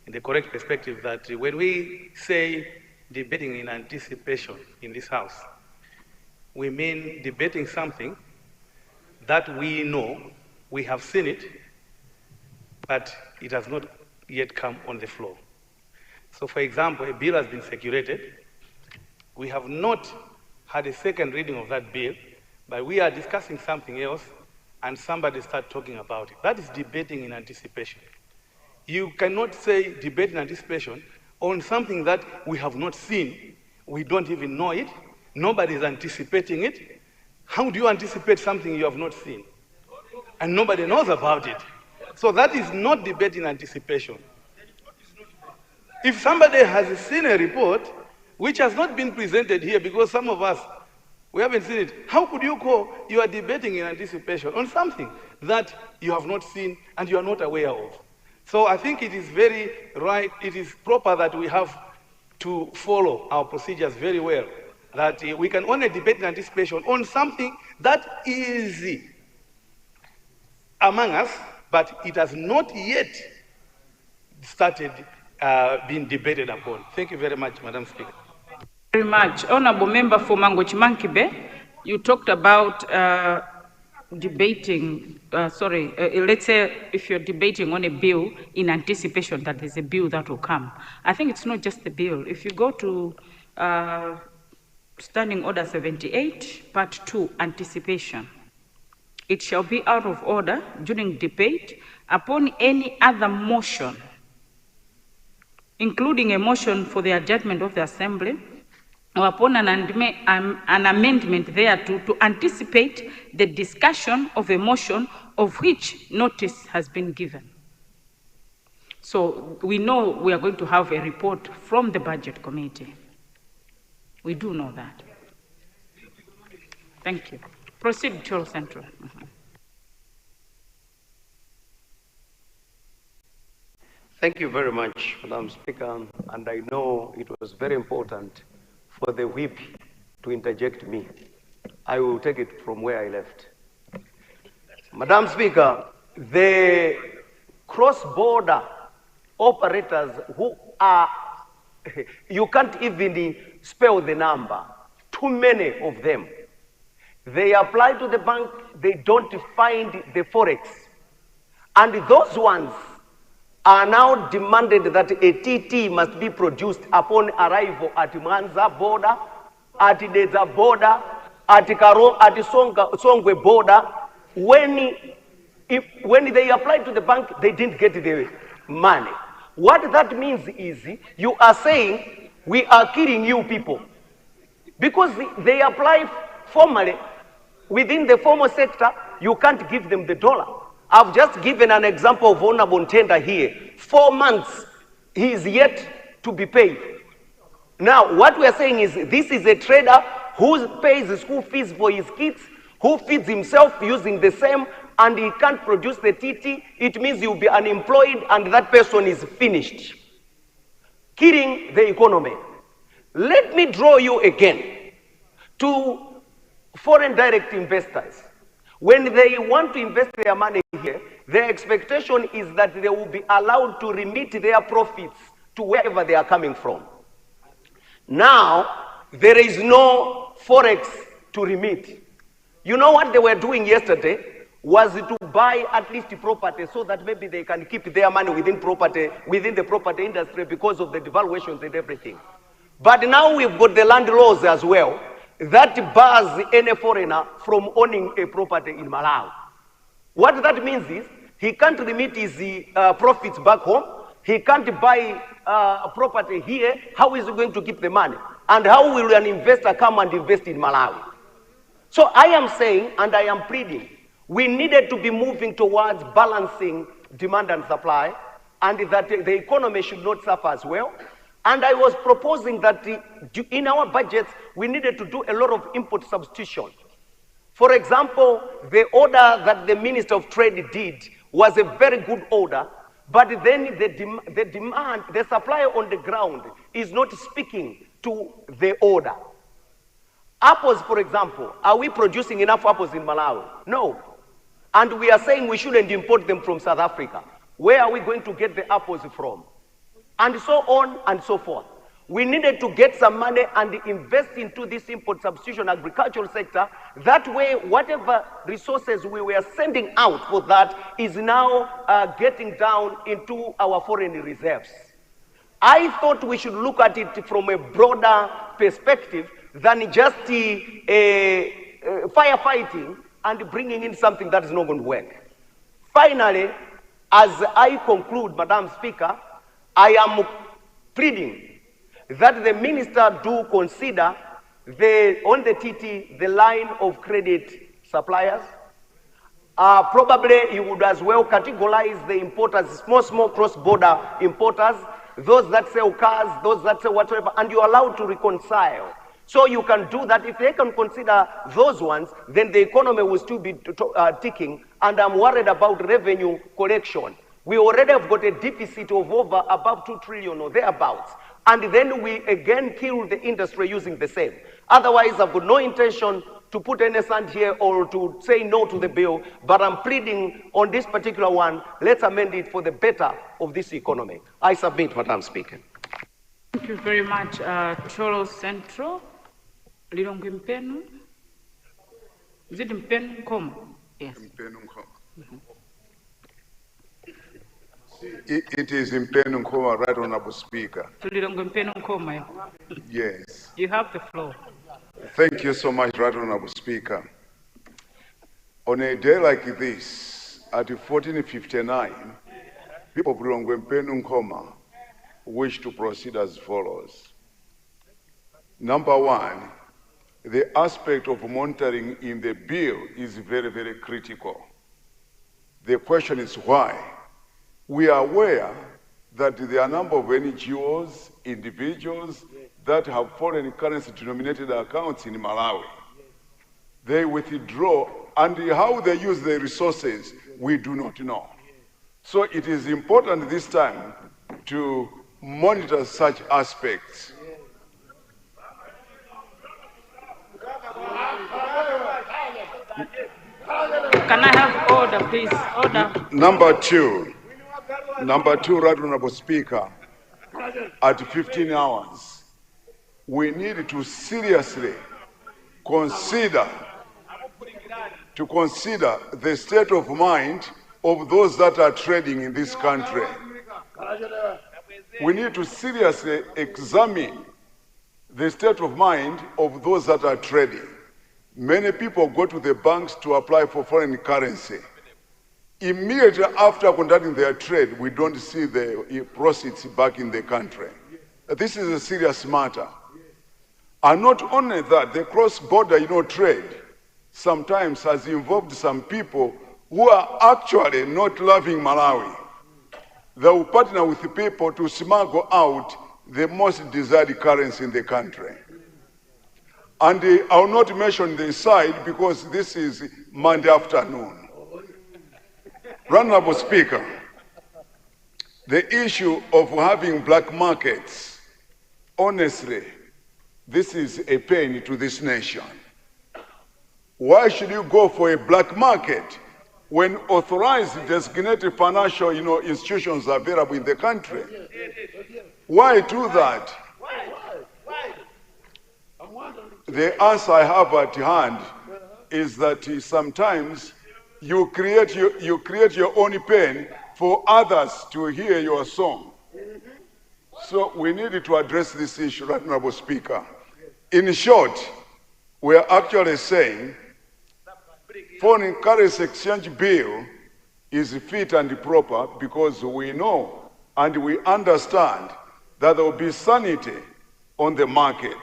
in the correct perspective that when we say debating in anticipation in this House, we mean debating something that we know, we have seen it, but it has not yet come on the floor. So for example, a bill has been circulated. We have not had a second reading of that bill, but we are discussing something else and somebody starts talking about it. That is debating in anticipation. You cannot say debate in anticipation on something that we have not seen, we don't even know it, nobody is anticipating it. How do you anticipate something you have not seen? And nobody knows about it. So that is not debate in anticipation. If somebody has seen a report which has not been presented here because some of us, we haven't seen it, how could you call you are debating in anticipation on something that you have not seen and you are not aware of? So I think it is very right, it is proper that we have to follow our procedures very well, that we can only debate in anticipation on something that is among us, but it has not yet started being debated upon. Thank you very much, Madam Speaker.
Very much. Honorable Member for Mangochi Mankibe, you talked about debating, let's say if you're debating on a bill in anticipation that there's a bill that will come. I think it's not just the bill. If you go to Standing Order 78, Part 2, Anticipation, it shall be out of order during debate upon any other motion, including a motion for the adjournment of the Assembly, or upon an amendment thereto, to anticipate the discussion of a motion of which notice has been given. So we know we are going to have a report from the Budget Committee. We do know that. Thank you. Proceed, Cholo Central.
Thank you very much, Madam Speaker, and I know it was very important for the whip to interject me. I will take it from where I left. Madam Speaker, the cross-border operators who are, you can't even spell the number, too many of them. They apply to the bank, they don't find the Forex. And those ones are now demanded that a TT must be produced upon arrival at Mwanza border, at Dedza border, at Songwe border. When they apply to the bank, they didn't get the money. What that means is you are saying we are killing you people because they apply formally within the formal sector. You can't give them the dollar. I've just given an example of Honorable Ntenda here. 4 months, he is yet to be paid. Now, what we are saying is this is a trader who pays the school fees for his kids, who feeds himself using the same, and he can't produce the TT. It means he will be unemployed and that person is finished. Killing the economy. Let me draw you again to foreign direct investors. When they want to invest their money here, their expectation is that they will be allowed to remit their profits to wherever they are coming from. Now, there is no Forex to remit. You know what they were doing yesterday was to buy at least property so that maybe they can keep their money within the property industry because of the devaluations and everything. But now we've got the land laws as well that bars any foreigner from owning a property in Malawi. What that means is he can't remit his profits back home. He can't buy property here. How is he going to keep the money? And how will an investor come and invest in Malawi? So I am saying, and I am pleading, we needed to be moving towards balancing demand and supply, and that the economy should not suffer as well. And I was proposing that in our budgets, we needed to do a lot of import substitution. For example, the order that the Minister of Trade did was a very good order, but then the supply on the ground
is not speaking to the order. Apples, for example, are we producing enough apples in Malawi? No. And we are saying we shouldn't import them from South Africa. Where are we going to get the apples from? And so on and so forth. We needed to get some money and invest into this import substitution agricultural sector. That way, whatever resources we were sending out for that is now getting down into our foreign reserves. I thought we should look at it from a broader perspective than just firefighting and bringing in something that is not going to work. Finally, as I conclude, Madam Speaker, I am pleading that the minister do consider on the TT the line of credit suppliers. Probably you would as well categorize the importers, small cross-border importers, those that sell cars, those that sell whatever, and you're allowed to reconcile. So you can do that. If they can consider those ones, then the economy will still be ticking, and I'm worried about revenue collection. We already have got a deficit of over above 2 trillion or thereabouts. And then we again kill the industry using the same. Otherwise, I've got no intention to put any sand here or to say no to the bill, but I'm pleading on this particular one, let's amend it for the better of this economy. I submit, Madam Speaker.
Thank you very much, Cholo Central. Lilongwe Mpenu. Is it Mpenu Nkoma? Yes.
Mpenu Nkoma. It is Mpenu Nkoma, Right Honorable Speaker.
Lilongwe Mpenu Nkoma.
Yes.
You have the floor.
Thank you so much, Right Honorable Speaker. On a day like this, at 14:59, people of Lilongwe Mpenu Nkoma wish to proceed as follows. Number one, the aspect of monitoring in the bill is very, very critical. The question is why? We are aware that there are a number of NGOs, individuals that have foreign currency denominated accounts in Malawi. They withdraw, and how they use the resources, we do not know. So it is important this time to monitor such aspects.
Can I have order, please? Order.
Number two, Right Honorable Speaker, at 15 hours, we need to seriously consider the state of mind of those that are trading in this country. We need to seriously examine the state of mind of those that are trading. Many people go to the banks to apply for foreign currency. Immediately after conducting their trade, we don't see the proceeds back in the country. This is a serious matter. And not only that, the cross-border, trade sometimes has involved some people who are actually not loving Malawi. They will partner with people to smuggle out the most desired currency in the country. And I will not mention the side because this is Monday afternoon. Honorable Speaker, the issue of having black markets, honestly, this is a pain to this nation. Why should you go for a black market when authorized designated financial institutions are available in the country? Why do that? The answer I have at hand is that sometimes you create your own pain for others to hear your song. So we need to address this issue, Right Honorable Speaker. In short, we are actually saying foreign currency exchange bill is fit and proper because we know and we understand that there will be sanity on the market.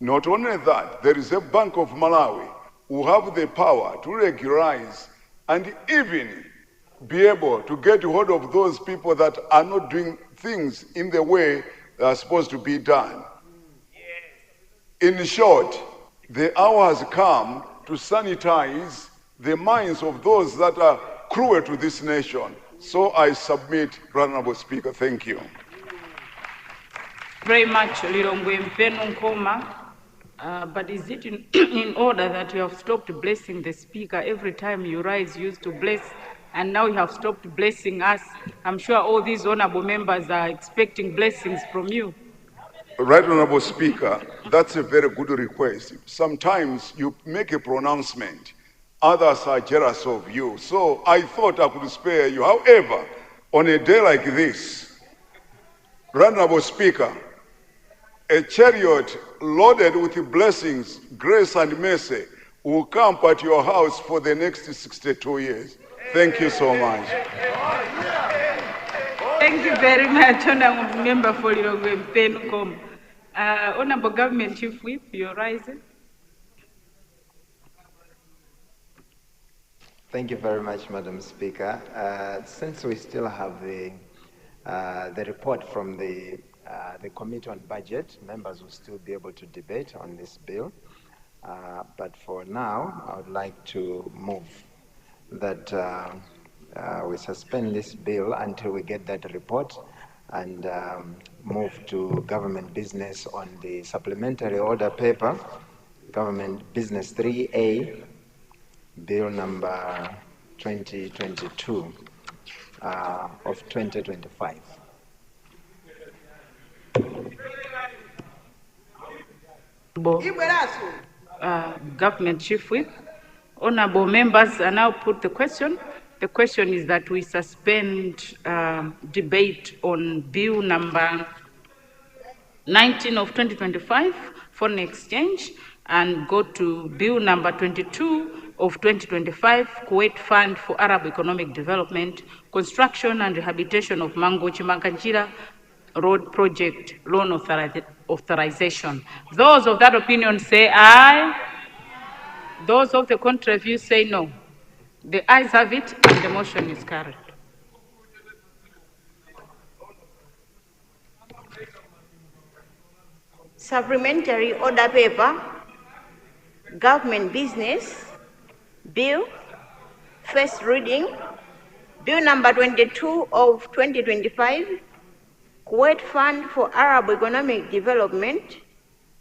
Not only that, there is a Bank of Malawi who have the power to regularize and even be able to get hold of those people that are not doing things in the way they are supposed to be done. In short, the hour has come to sanitize the minds of those that are cruel to this nation. So I submit, Honorable Speaker. Thank you.
very much, Lilongwe Mpenu Nkoma. But is it in order that you have stopped blessing the speaker every time you rise, you used to bless, and now you have stopped blessing us? I'm sure all these honorable members are expecting blessings from you.
Right Honorable Speaker, that's a very good request. Sometimes you make a pronouncement, others are jealous of you. So I thought I could spare you. However, on a day like this, Right Honorable Speaker, a chariot loaded with blessings, grace, and mercy will camp at your house for the next 62 years. Thank you so much.
Thank you very much, Honorable Member for Lilongwe Mpenu Nkoma. Honorable Government Chief Whip, you're rising.
Thank you very much, Madam Speaker. Since we still have the report from the Committee on Budget, members will still be able to debate on this bill. But for now, I would like to move that we suspend this bill until we get that report and move to government business on the supplementary order paper, government business 3A, bill number 2022 of 2025.
Government Chief Whip. Honorable members, I now put the question. The question is that we suspend debate on bill number 19 of 2025, foreign exchange, and go to bill number 22 of 2025, Kuwait Fund for Arab Economic Development, construction and rehabilitation of Mangochi-Makanjira Road Project loan authorization. Those of that opinion say aye. Those of the contrary view say no. The ayes have it and the motion is carried.
Supplementary order paper, government business, bill, first reading, bill number 22 of 2025, Kuwait Fund for Arab Economic Development,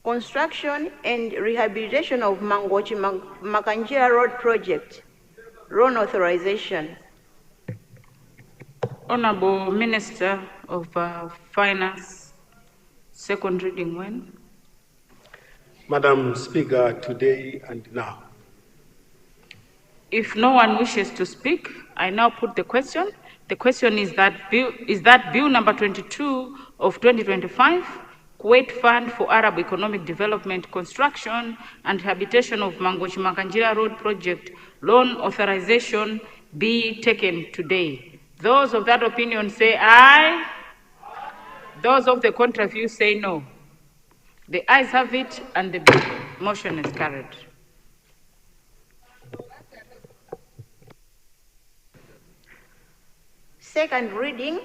construction and rehabilitation of Mangochi-Makanjira Road Project, loan authorization.
Honorable Minister of Finance, second reading when?
Madam Speaker, today and now.
If no one wishes to speak, I now put the question. The question is that bill number 22 of 2025, Kuwait Fund for Arab Economic Development, construction and rehabilitation of Mangochi-Makanjira Road Project, loan authorization be taken today. Those of that opinion say aye. Those of the contrary view say no. The ayes have it and the motion is carried.
Second reading,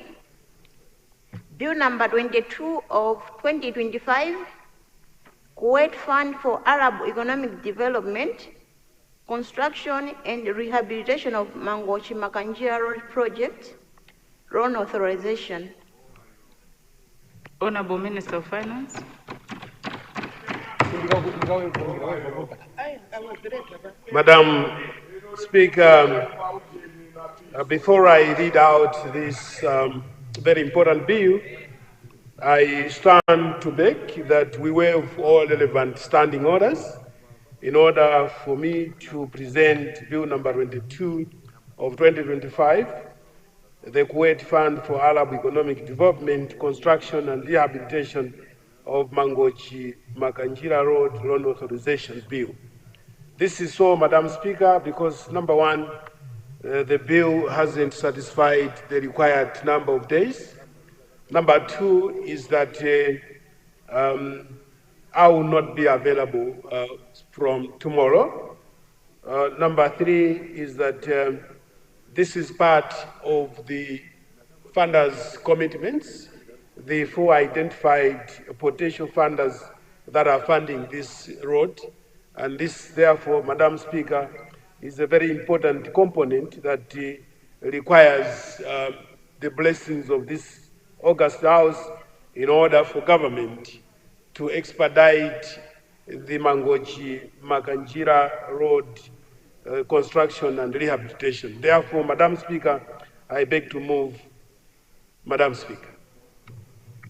bill number 22 of 2025, Kuwait Fund for Arab Economic Development, construction and rehabilitation of Mangochi-Makanjira Road Project, loan authorization.
Honorable Minister of Finance.
Madam Speaker, before I read out this very important bill, I stand to beg that we waive all relevant standing orders in order for me to present bill number 22 of 2025, the Kuwait Fund for Arab Economic Development, construction and rehabilitation of Mangochi-Makanjira Road loan authorization bill. This is so, Madam Speaker, because number one, the bill hasn't satisfied the required number of days. Number two is that I will not be available from tomorrow. Number three is that this is part of the funders' commitments, the four identified potential funders that are funding this road. And this, therefore, Madam Speaker, is a very important component that requires the blessings of this August House in order for government to expedite the Mangochi Makanjira Road construction and rehabilitation. Therefore, Madam Speaker, I beg to move. Madam Speaker.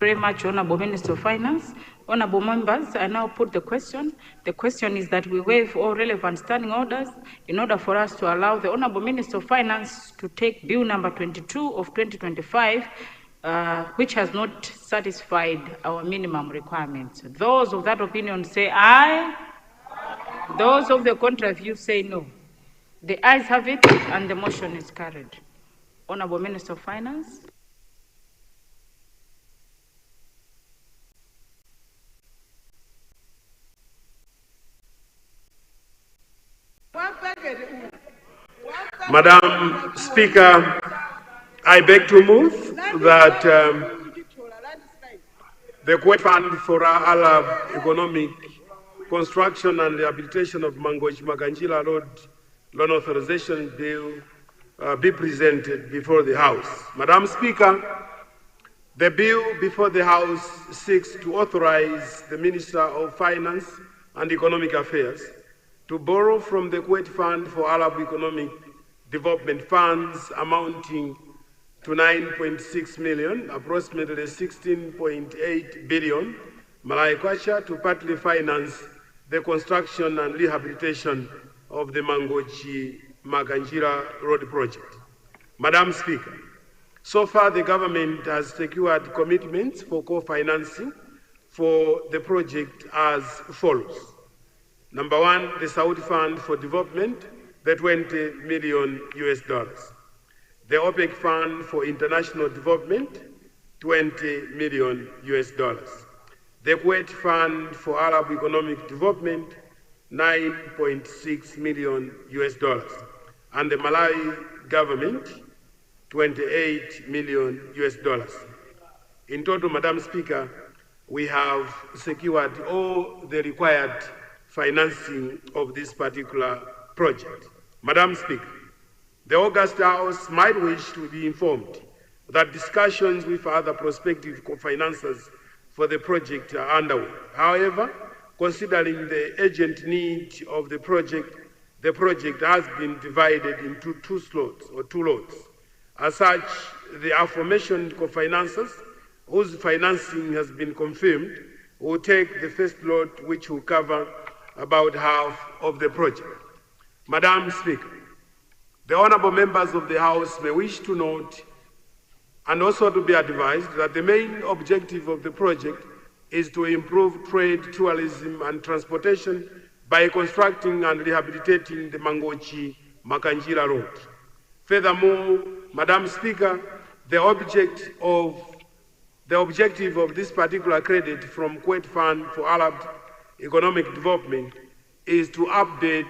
Very much, Honorable Minister of Finance. Honorable members, I now put the question. The question is that we waive all relevant standing orders in order for us to allow the Honorable Minister of Finance to take Bill number 22 of 2025, which has not satisfied our minimum requirements. Those of that opinion say aye. Those of the contrary view say no. The ayes have it, and the motion is carried. Honorable Minister of Finance.
Madam Speaker, I beg to move that the Kuwait Fund for Arab Economic Construction and Rehabilitation of Mangochi Makanjira Road Loan Authorization Bill be presented before the House. Madam Speaker, the bill before the House seeks to authorize the Minister of Finance and Economic Affairs to borrow from the Kuwait Fund for Arab Economic Development funds amounting to 9.6 million, approximately 16.8 billion Malawi kwacha, to partly finance the construction and rehabilitation of the Mangochi Makanjira Road project. Madam Speaker, so far the government has secured commitments for co-financing for the project as follows. Number one, the Saudi Fund for Development, the 20 million US dollars. The OPEC Fund for International Development, 20 million US dollars. The Kuwait Fund for Arab Economic Development, 9.6 million US dollars. And the Malawi government, 28 million US dollars. In total, Madam Speaker, we have secured all the required financing of this particular project. Madam Speaker, the August House might wish to be informed that discussions with other prospective co-financers for the project are underway. However, considering the urgent need of the project has been divided into two lots. As such, the aforementioned co-financers, whose financing has been confirmed, will take the first lot, which will cover about half of the project. Madam Speaker, the honorable members of the House may wish to note and also to be advised that the main objective of the project is to improve trade, tourism, and transportation by constructing and rehabilitating the Mangochi Makanjira Road. Furthermore, Madam Speaker, the objective of this particular credit from Kuwait Fund for Arab Economic Development is to upgrade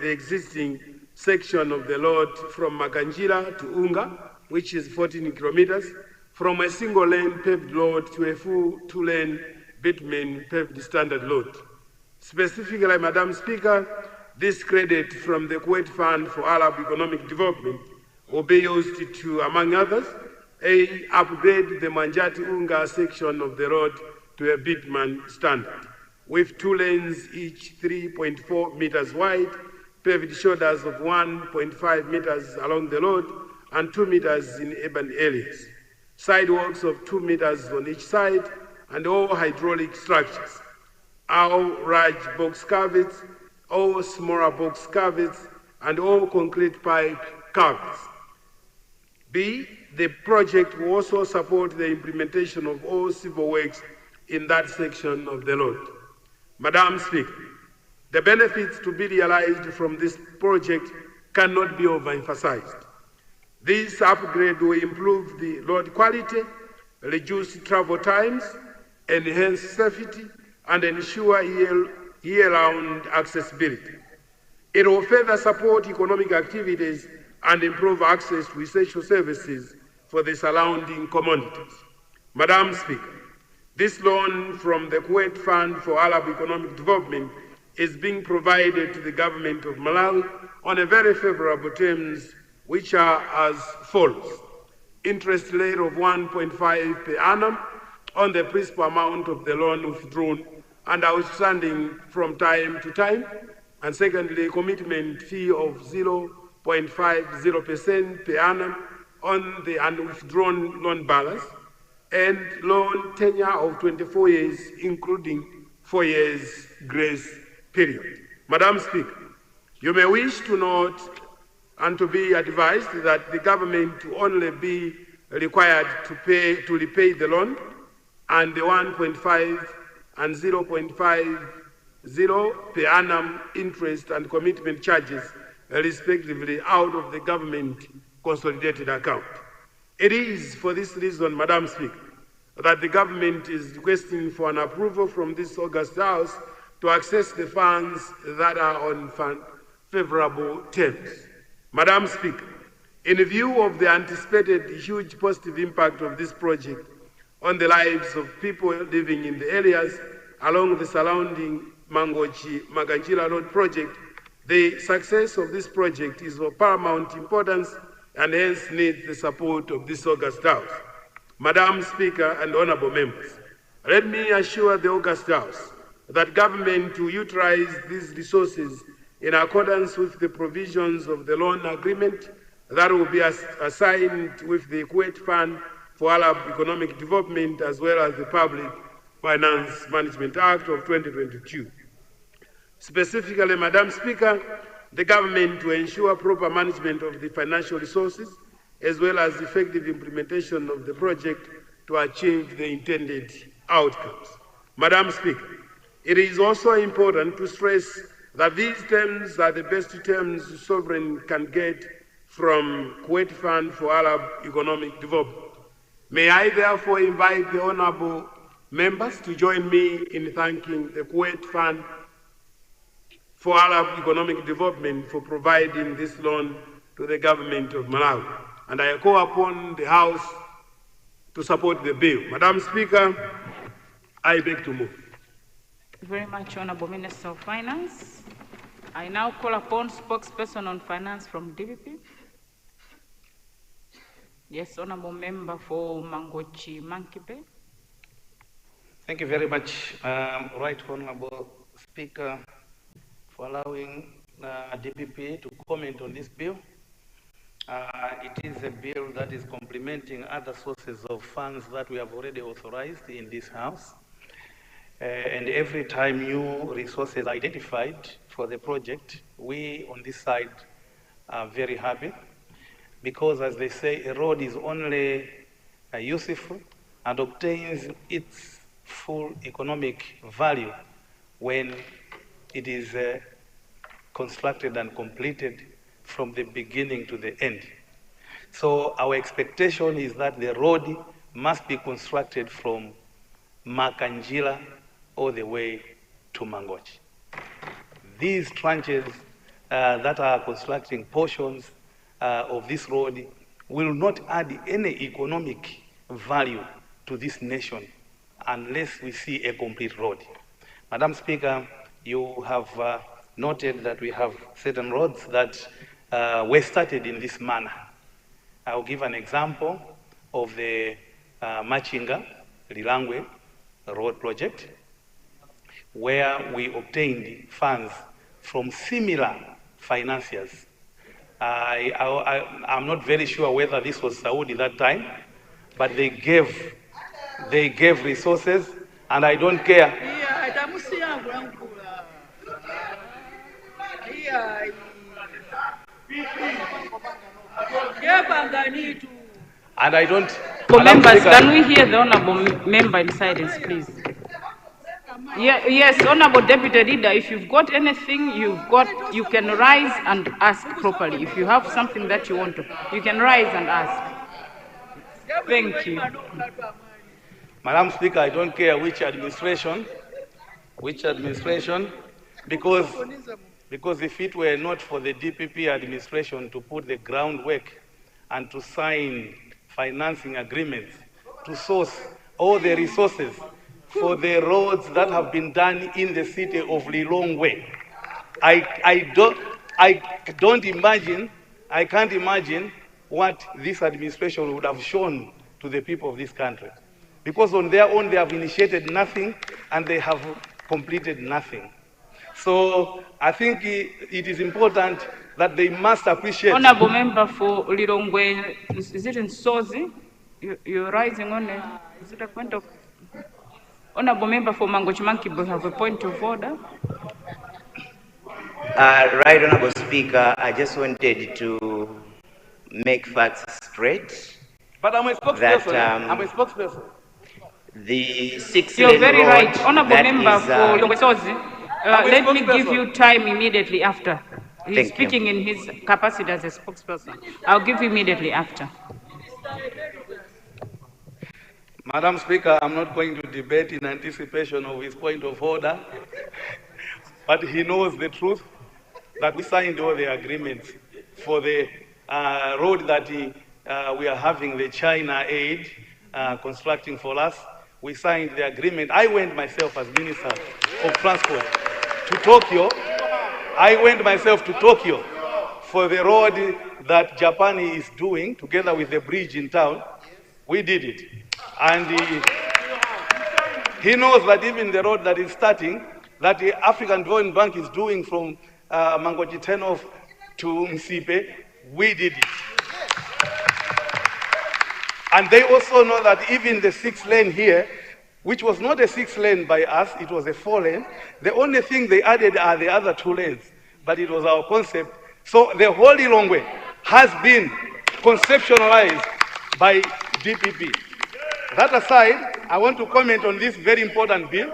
the existing section of the road from Makanjira to Unga, which is 14 kilometers, from a single-lane paved road to a full two-lane bitumen paved standard road. Specifically, Madam Speaker, this credit from the Kuwait Fund for Arab Economic Development will be used to, among others, upgrade the Manjati-Unga section of the road to a bitumen standard, with two lanes each 3.4 meters wide, paved shoulders of 1.5 meters along the road and 2 meters in urban areas, sidewalks of 2 meters on each side, and all hydraulic structures, all large box culverts, all smaller box culverts, and all concrete pipe culverts. B, the project will also support the implementation of all civil works in that section of the road. Madam Speaker, the benefits to be realized from this project cannot be overemphasized. This upgrade will improve the road quality, reduce travel times, enhance safety, and ensure year-round accessibility. It will further support economic activities and improve access to essential services for the surrounding communities. Madam Speaker, this loan from the Kuwait Fund for Arab Economic Development is being provided to the government of Malawi on a very favorable terms, which are as follows. Interest rate of 1.5 per annum, on the principal amount of the loan withdrawn and outstanding from time to time, and secondly, commitment fee of 0.50% per annum on the unwithdrawn loan balance, and loan tenure of 24 years, including 4 years grace period. Madam Speaker, you may wish to note and to be advised that the government will only be required to repay the loan and the 1.5 and 0.50 per annum interest and commitment charges, respectively, out of the government consolidated account. It is for this reason, Madam Speaker, that the government is requesting for an approval from this August House to access the funds that are on favorable terms. Madam Speaker, in view of the anticipated huge positive impact of this project on the lives of people living in the areas along the surrounding Mangochi-Maganjira Road project, the success of this project is of paramount importance and hence needs the support of this August House. Madam Speaker and honorable members, let me assure the August House that government will utilize these resources in accordance with the provisions of the loan agreement that will be assigned with the Kuwait Fund for Arab Economic Development as well as the Public Finance Management Act of 2022. Specifically, Madam Speaker, the government will ensure proper management of the financial resources as well as effective implementation of the project to achieve the intended outcomes. Madam Speaker, it is also important to stress that these terms are the best terms the sovereign can get from Kuwait Fund for Arab Economic Development. May I therefore invite the honorable members to join me in thanking the Kuwait Fund for Arab Economic Development for providing this loan to the government of Malawi. And I call upon the House to support the bill. Madam Speaker, I beg to move.
Thank you very much, Honorable Minister of Finance. I now call upon spokesperson on finance from DPP. Yes, Honorable Member for Mangochi Mankipe.
Thank you very much, Right Honorable Speaker, for allowing DPP to comment on this bill. It is a bill that is complementing other sources of funds that we have already authorized in this House. And every time new resources are identified for the project, we on this side are very happy because, as they say, a road is only useful and obtains its full economic value when it is constructed and completed from the beginning to the end. So our expectation is that the road must be constructed from Makanjira all the way to Mangochi. These tranches that are constructing portions of this road will not add any economic value to this nation unless we see a complete road. Madam Speaker, you have noted that we have certain roads that were started in this manner. I'll give an example of the Machinga Lilangwe road project, where we obtained funds from similar financiers. I'm not very sure whether this was Saudi that time, but they gave resources, and I don't care. And I don't.
Members, can we hear the honorable member in silence, please? Yes, Honorable Deputy Leader, if you've got anything, you can rise and ask properly. If you have something that you want to, you can rise and ask. Thank you.
Madam Speaker, I don't care which administration, because if it were not for the DPP administration to put the groundwork and to sign financing agreements, to source all the resources for the roads that have been done in the city of Lilongwe, I can't imagine what this administration would have shown to the people of this country. because on their own they have initiated nothing and they have completed nothing. So I think it is important that they must appreciate.
Honorable member for Lilongwe, is it in Sozi? You're rising on it. Is it a point of... Honorable member for Mangochimankibo have a point of order.
Right, Honorable Speaker, I just wanted to make facts straight.
But I'm a spokesperson. I'm a spokesperson.
The 6-lane
You're very
road,
right. Honorable member for Lilongwe, let me give you time immediately after. He's speaking in his capacity as a spokesperson. I'll give you immediately after.
Madam Speaker, I'm not going to debate in anticipation of his point of order, but he knows the truth that we signed all the agreements for the road that we are having the China aid constructing for us. We signed the agreement. I went myself as Minister of Transport to Tokyo. I went myself to Tokyo for the road that Japan is doing together with the bridge in town. We did it. And he knows that even the road that is starting, that the African Development Bank is doing from Mangochi Tenov to Msipe, we did it. And they also know that even the 6-lane here, which was not a 6-lane by us, it was a 4-lane. The only thing they added are the other 2 lanes, but it was our concept. So the whole Lilongwe has been conceptualized by DPP. That aside, I want to comment on this very important bill.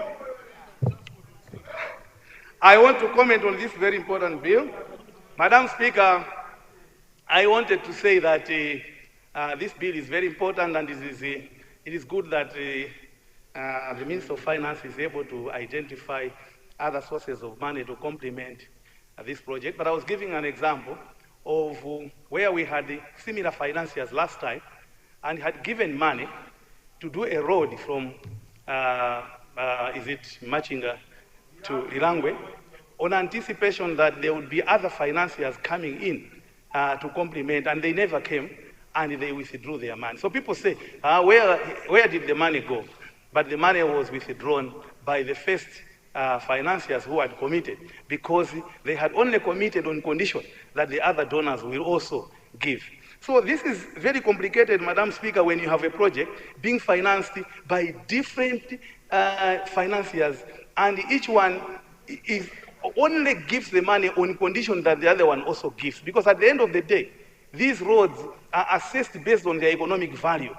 Madam Speaker, I wanted to say that this bill is very important, and it is good that the Minister of Finance is able to identify other sources of money to complement this project. But I was giving an example of where we had similar financiers last time and had given money to do a road from, Machinga to Lilongwe, on anticipation that there would be other financiers coming in to complement, and they never came, and they withdrew their money. So people say, where did the money go? But the money was withdrawn by the first financiers who had committed, because they had only committed on condition that the other donors will also give. So this is very complicated, Madam Speaker, when you have a project being financed by different financiers, and each one only gives the money on condition that the other one also gives. Because at the end of the day, these roads are assessed based on their economic value.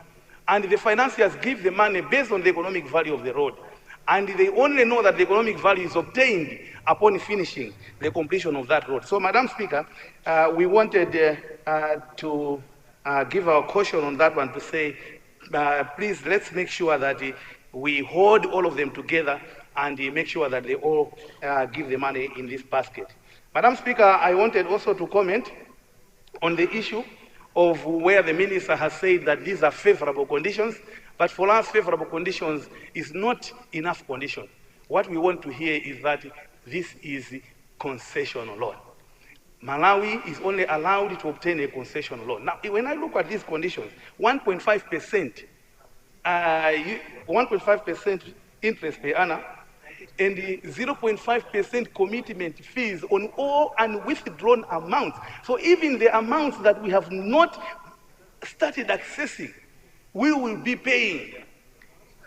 And the financiers give the money based on the economic value of the road. And they only know that the economic value is obtained upon finishing the completion of that road. So, Madam Speaker, we wanted to give our caution on that one, to say, please, let's make sure that we hold all of them together and make sure that they all give the money in this basket. Madam Speaker, I wanted also to comment on the issue of where the minister has said that these are favorable conditions, but for us, favorable conditions is not enough condition. What we want to hear is that this is concessional loan. Malawi is only allowed to obtain a concessional loan. Now, when I look at these conditions, 1.5% 1.5% interest per annum, and 0.5% commitment fees on all unwithdrawn amounts. So even the amounts that we have not started accessing, we will be paying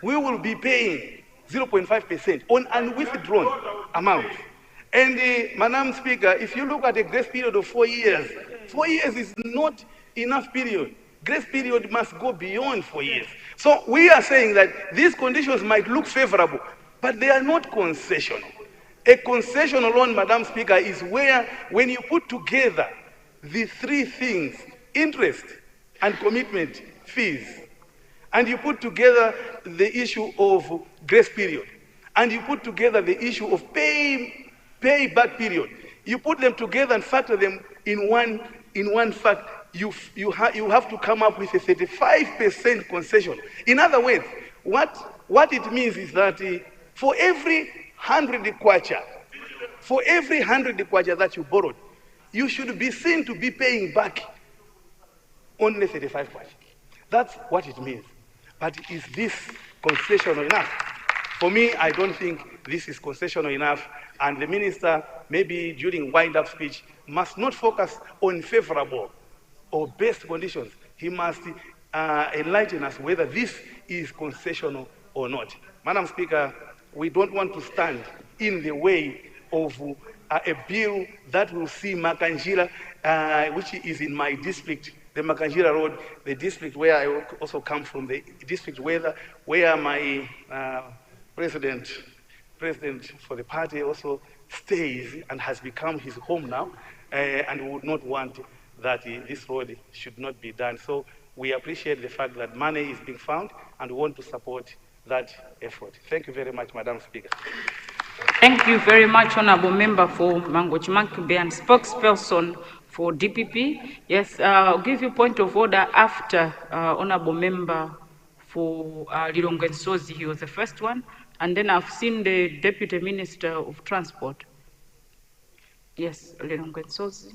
0.5% on unwithdrawn amounts. And Madam Speaker, if you look at a grace period of 4 years, 4 years is not enough period. Grace period must go beyond 4 years. So we are saying that these conditions might look favorable, but they are not concessional. A concessional loan, Madam Speaker, is where when you put together the three things, interest and commitment fees, and you put together the issue of grace period, and you put together the issue of payback period, you put them together and factor them in one fact, you have to come up with a 35% concession. In other words, what it means is that for every 100 kwacha, that you borrowed, you should be seen to be paying back only 35 kwacha. That's what it means. But is this concessional enough? For me, I don't think this is concessional enough, and the minister, maybe during wind-up speech, must not focus on favorable or best conditions. He must enlighten us whether this is concessional or not. Madam Speaker, we don't want to stand in the way of a bill that will see Makanjira, which is in my district, the Makanjira Road, the district where I also come from, the district where my president for the party also stays and has become his home now, and we would not want that this road should not be done. So we appreciate the fact that money is being found, and we want to support that effort. Thank you very much, Madam Speaker.
Thank you very much, Honorable Member for Mangochi-Mankibe and spokesperson for DPP. Yes, I'll give you point of order after Honorable Member for Lilongwe Nsozi. He was the first one. And then I've seen the Deputy Minister of Transport. Yes, Lilongwe Nsozi.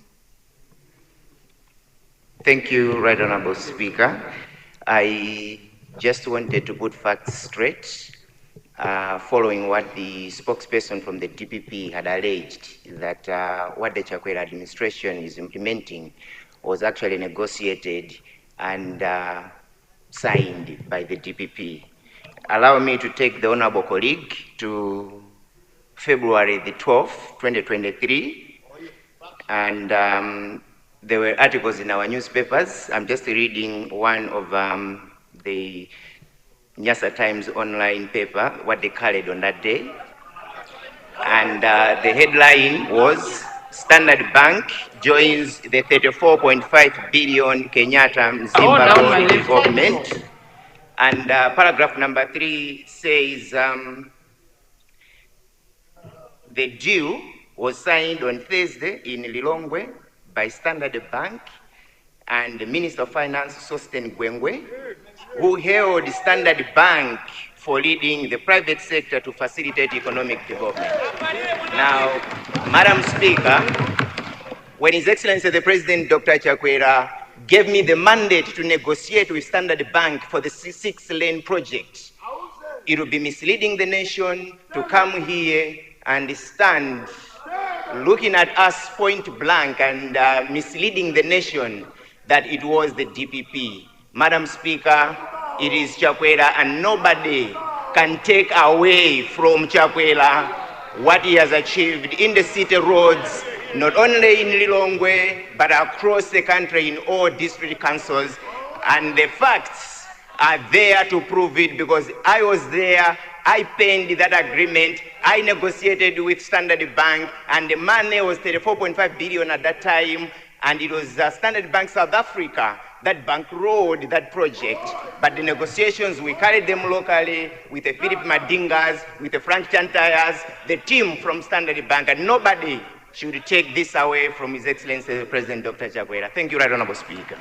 Thank you, Right Honorable Speaker. I just wanted to put facts straight, following what the spokesperson from the DPP had alleged, that what the Chakwera administration is implementing was actually negotiated and signed by the DPP. Allow me to take the honorable colleague to February the 12th, 2023, and there were articles in our newspapers. I'm just reading one of the Nyasa Times online paper, what they carried on that day. And the headline was, Standard Bank joins the 34.5 billion Kenyatta Zimbabwe government. And paragraph number 3 says, the deal was signed on Thursday in Lilongwe by Standard Bank and the Minister of Finance, Sosten Gwengwe, who hailed Standard Bank for leading the private sector to facilitate economic development. Now, Madam Speaker, when His Excellency the President, Dr. Chakwera, gave me the mandate to negotiate with Standard Bank for the 6-lane project, it would be misleading the nation to come here and stand looking at us point blank and misleading the nation that it was the DPP. Madam Speaker, it is Chakwera, and nobody can take away from Chakwera what he has achieved in the city roads, not only in Lilongwe, but across the country in all district councils. And the facts are there to prove it, because I was there, I penned that agreement, I negotiated with Standard Bank, and the money was 34.5 billion at that time, and it was Standard Bank South Africa that bankrolled that project. But the negotiations, we carried them locally with the Philip Madingas, with the Frank Chantayas, the team from Standard Bank, and nobody should take this away from His Excellency the President Dr. Chakwera. Thank you, Right Honorable Speaker.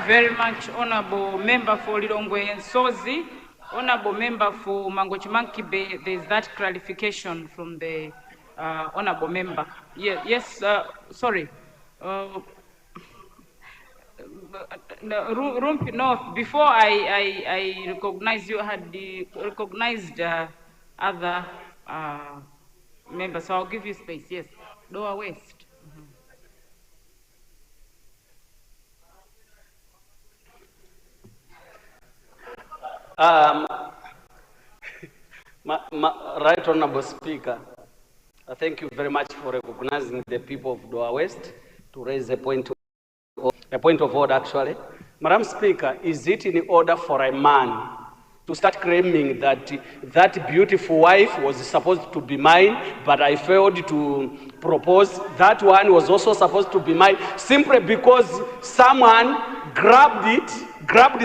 Very much, Honorable Member for Lilongwe Nsozi. Honorable Member for Mangochi-Mankibe, there is that clarification from the Honorable Member. Yes, sorry. No, before I recognize you, had recognized other members, so I'll give you space. Yes, Lower West.
Right Honorable Speaker, thank you very much for recognizing the people of Lower West to raise a point of order, actually. Madam Speaker, is it in order for a man to start claiming that that beautiful wife was supposed to be mine, but I failed to propose? That one was also supposed to be mine, simply because someone grabbed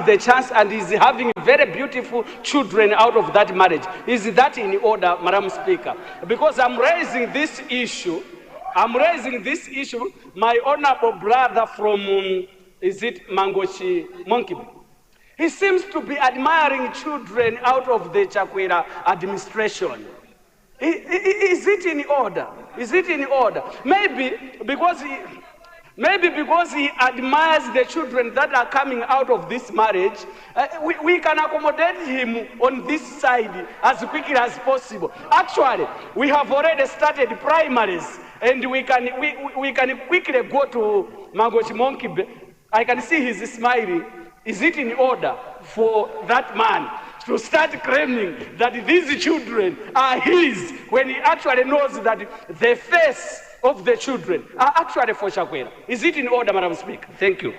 the chance and is having very beautiful children out of that marriage. Is that in order, Madam Speaker? Because I'm raising this issue, my honorable brother from, Mangochi-Mankibe, he seems to be admiring children out of the Chakwera administration. Is it in order? Is it in order? Maybe because Maybe because he admires the children that are coming out of this marriage, we can accommodate him on this side as quickly as possible. Actually, we have already started primaries, and we can quickly go to Mangochi Monkibe. I can see he's smiling. Is it in order for that man to start claiming that these children are his when he actually knows that the face of the children are actually for Chakwera? Is it in order, Madam Speaker? Thank you.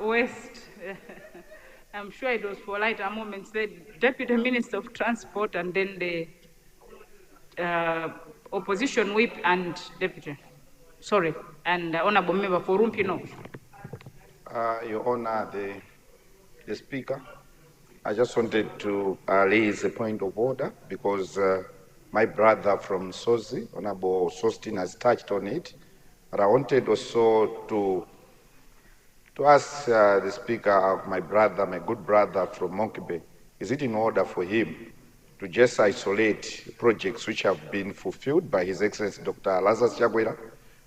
West, I'm sure it was for lighter moments, the Deputy Minister of Transport and then the opposition whip and deputy, and honorable member for Rumpi North.
Your Honor, the Speaker, I just wanted to raise a point of order because my brother from Sozi, Honorable Sostin, has touched on it. But I wanted also to ask the Speaker, my brother, my good brother from Monkey Bay, is it in order for him to just isolate projects which have been fulfilled by His Excellency Dr. Lazarus Chakwera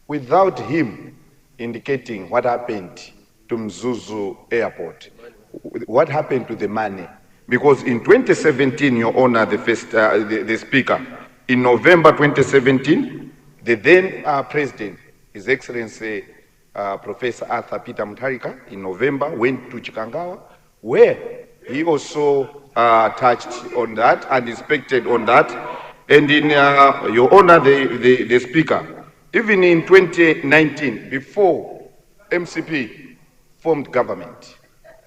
without him indicating what happened to Mzuzu Airport? What happened to the money? Because in 2017, Your Honor, the Speaker, in November 2017, the then President, His Excellency Professor Arthur Peter Mutharika, in November, went to Chikangawa, where he also touched on that and inspected on that. And in Your Honor, the Speaker, even in 2019, before MCP formed government,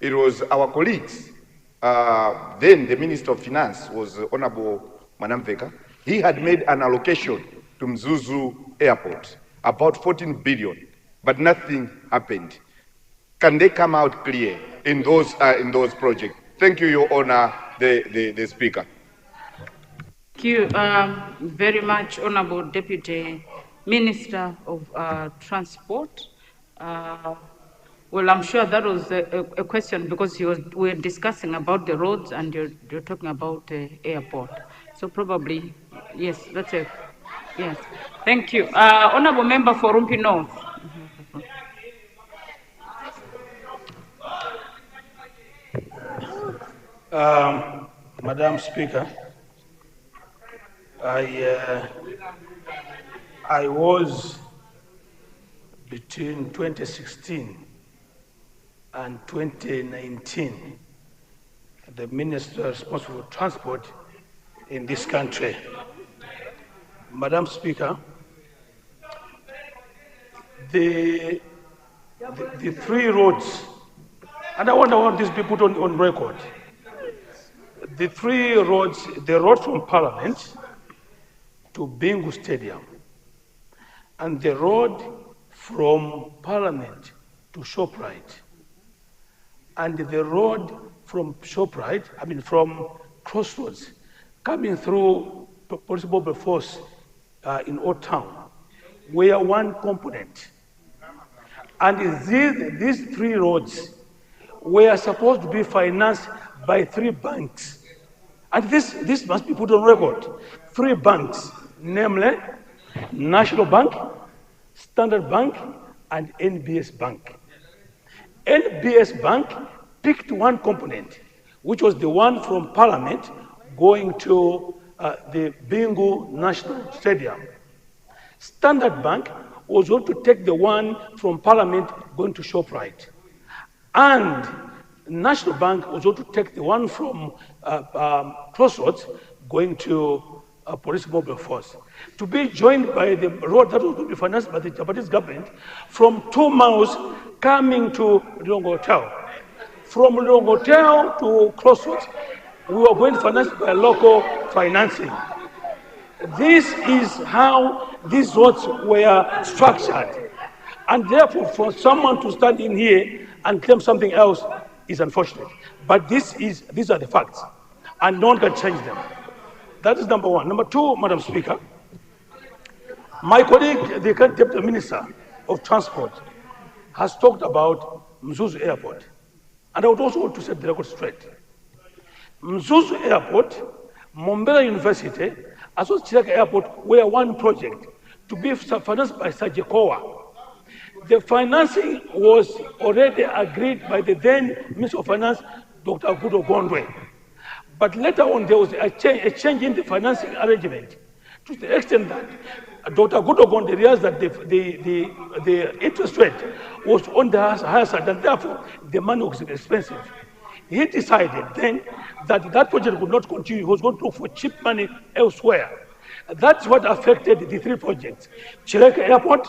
it was our colleagues, then the Minister of Finance was Honorable Manamveka. He had made an allocation to Mzuzu Airport, about 14 billion, but nothing happened. Can they come out clear in those projects? Thank you, Your Honor, the Speaker.
Thank you very much, Honorable Deputy Minister of Transport. Well, I'm sure that was a question because we were discussing about the roads and you're talking about the airport. So probably, yes, that's it. Yes, thank you. Honorable Member for Rumpi North.
Madam Speaker, I was between 2016 and 2019 the Minister responsible for transport in this country. Madam Speaker, the three roads, and I want this to be put on record. The three roads, the road from Parliament to Bingu Stadium, and the road from Parliament to ShopRite, and the road from ShopRite, from Crossroads, coming through Possible Force in Old Town, were one component. And these three roads were supposed to be financed by three banks. And this must be put on record. Three banks, namely National Bank, Standard Bank, and NBS Bank. NBS Bank picked one component, which was the one from Parliament going to the Bingu National Stadium. Standard Bank was going to take the one from Parliament going to ShopRite. And National Bank was going to take the one from Crossroads going to Police Mobile Force, to be joined by the road that was going to be financed by the Japanese government from 2 miles coming to Long Hotel. From Long Hotel to Crossroads, we were going to finance by local financing. This is how these roads were structured. And therefore, for someone to stand in here and claim something else is unfortunate. But these are the facts, and no one can change them. That is number one. Number two, Madam Speaker, my colleague, the Deputy Minister of Transport, has talked about Mzuzu Airport. And I would also want to set the record straight. Mzuzu Airport, Mombela University as well as Chiraka Airport were one project to be financed by Sajekoa. The financing was already agreed by the then Minister of Finance, Dr. Gudo Gondwe. But later on, there was a change in the financing arrangement to the extent that Dr. Gudo Gondwe realized that the interest rate was on the higher side, and therefore the money was expensive. He decided then that that project would not continue. He was going to look for cheap money elsewhere. That's what affected the three projects: Chireka Airport,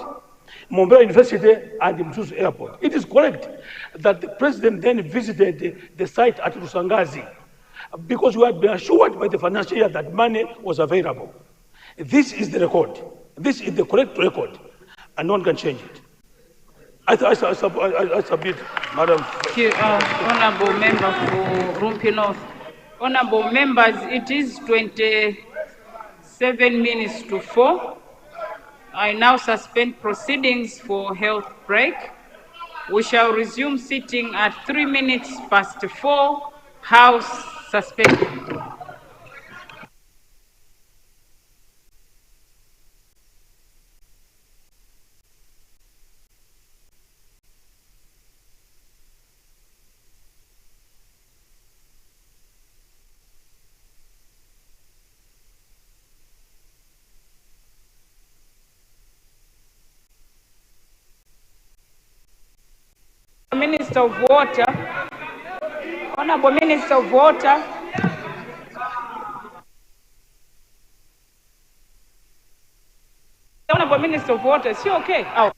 Mumbai University, and Mzuzu Airport. It is correct that the president then visited the site at Rusangazi because we had been assured by the financial year that money was available. This is the record. This is the correct record, and no one can change it. I submit, Madam.
Thank you, Honourable Member for Rumpi North. Honourable Members, it is 27 minutes to 4. I now suspend proceedings for health break. We shall resume sitting at 3 minutes past 4. House suspended. Minister of Water, Honourable Minister of Water. Honourable Minister of Water, is she okay? Oh.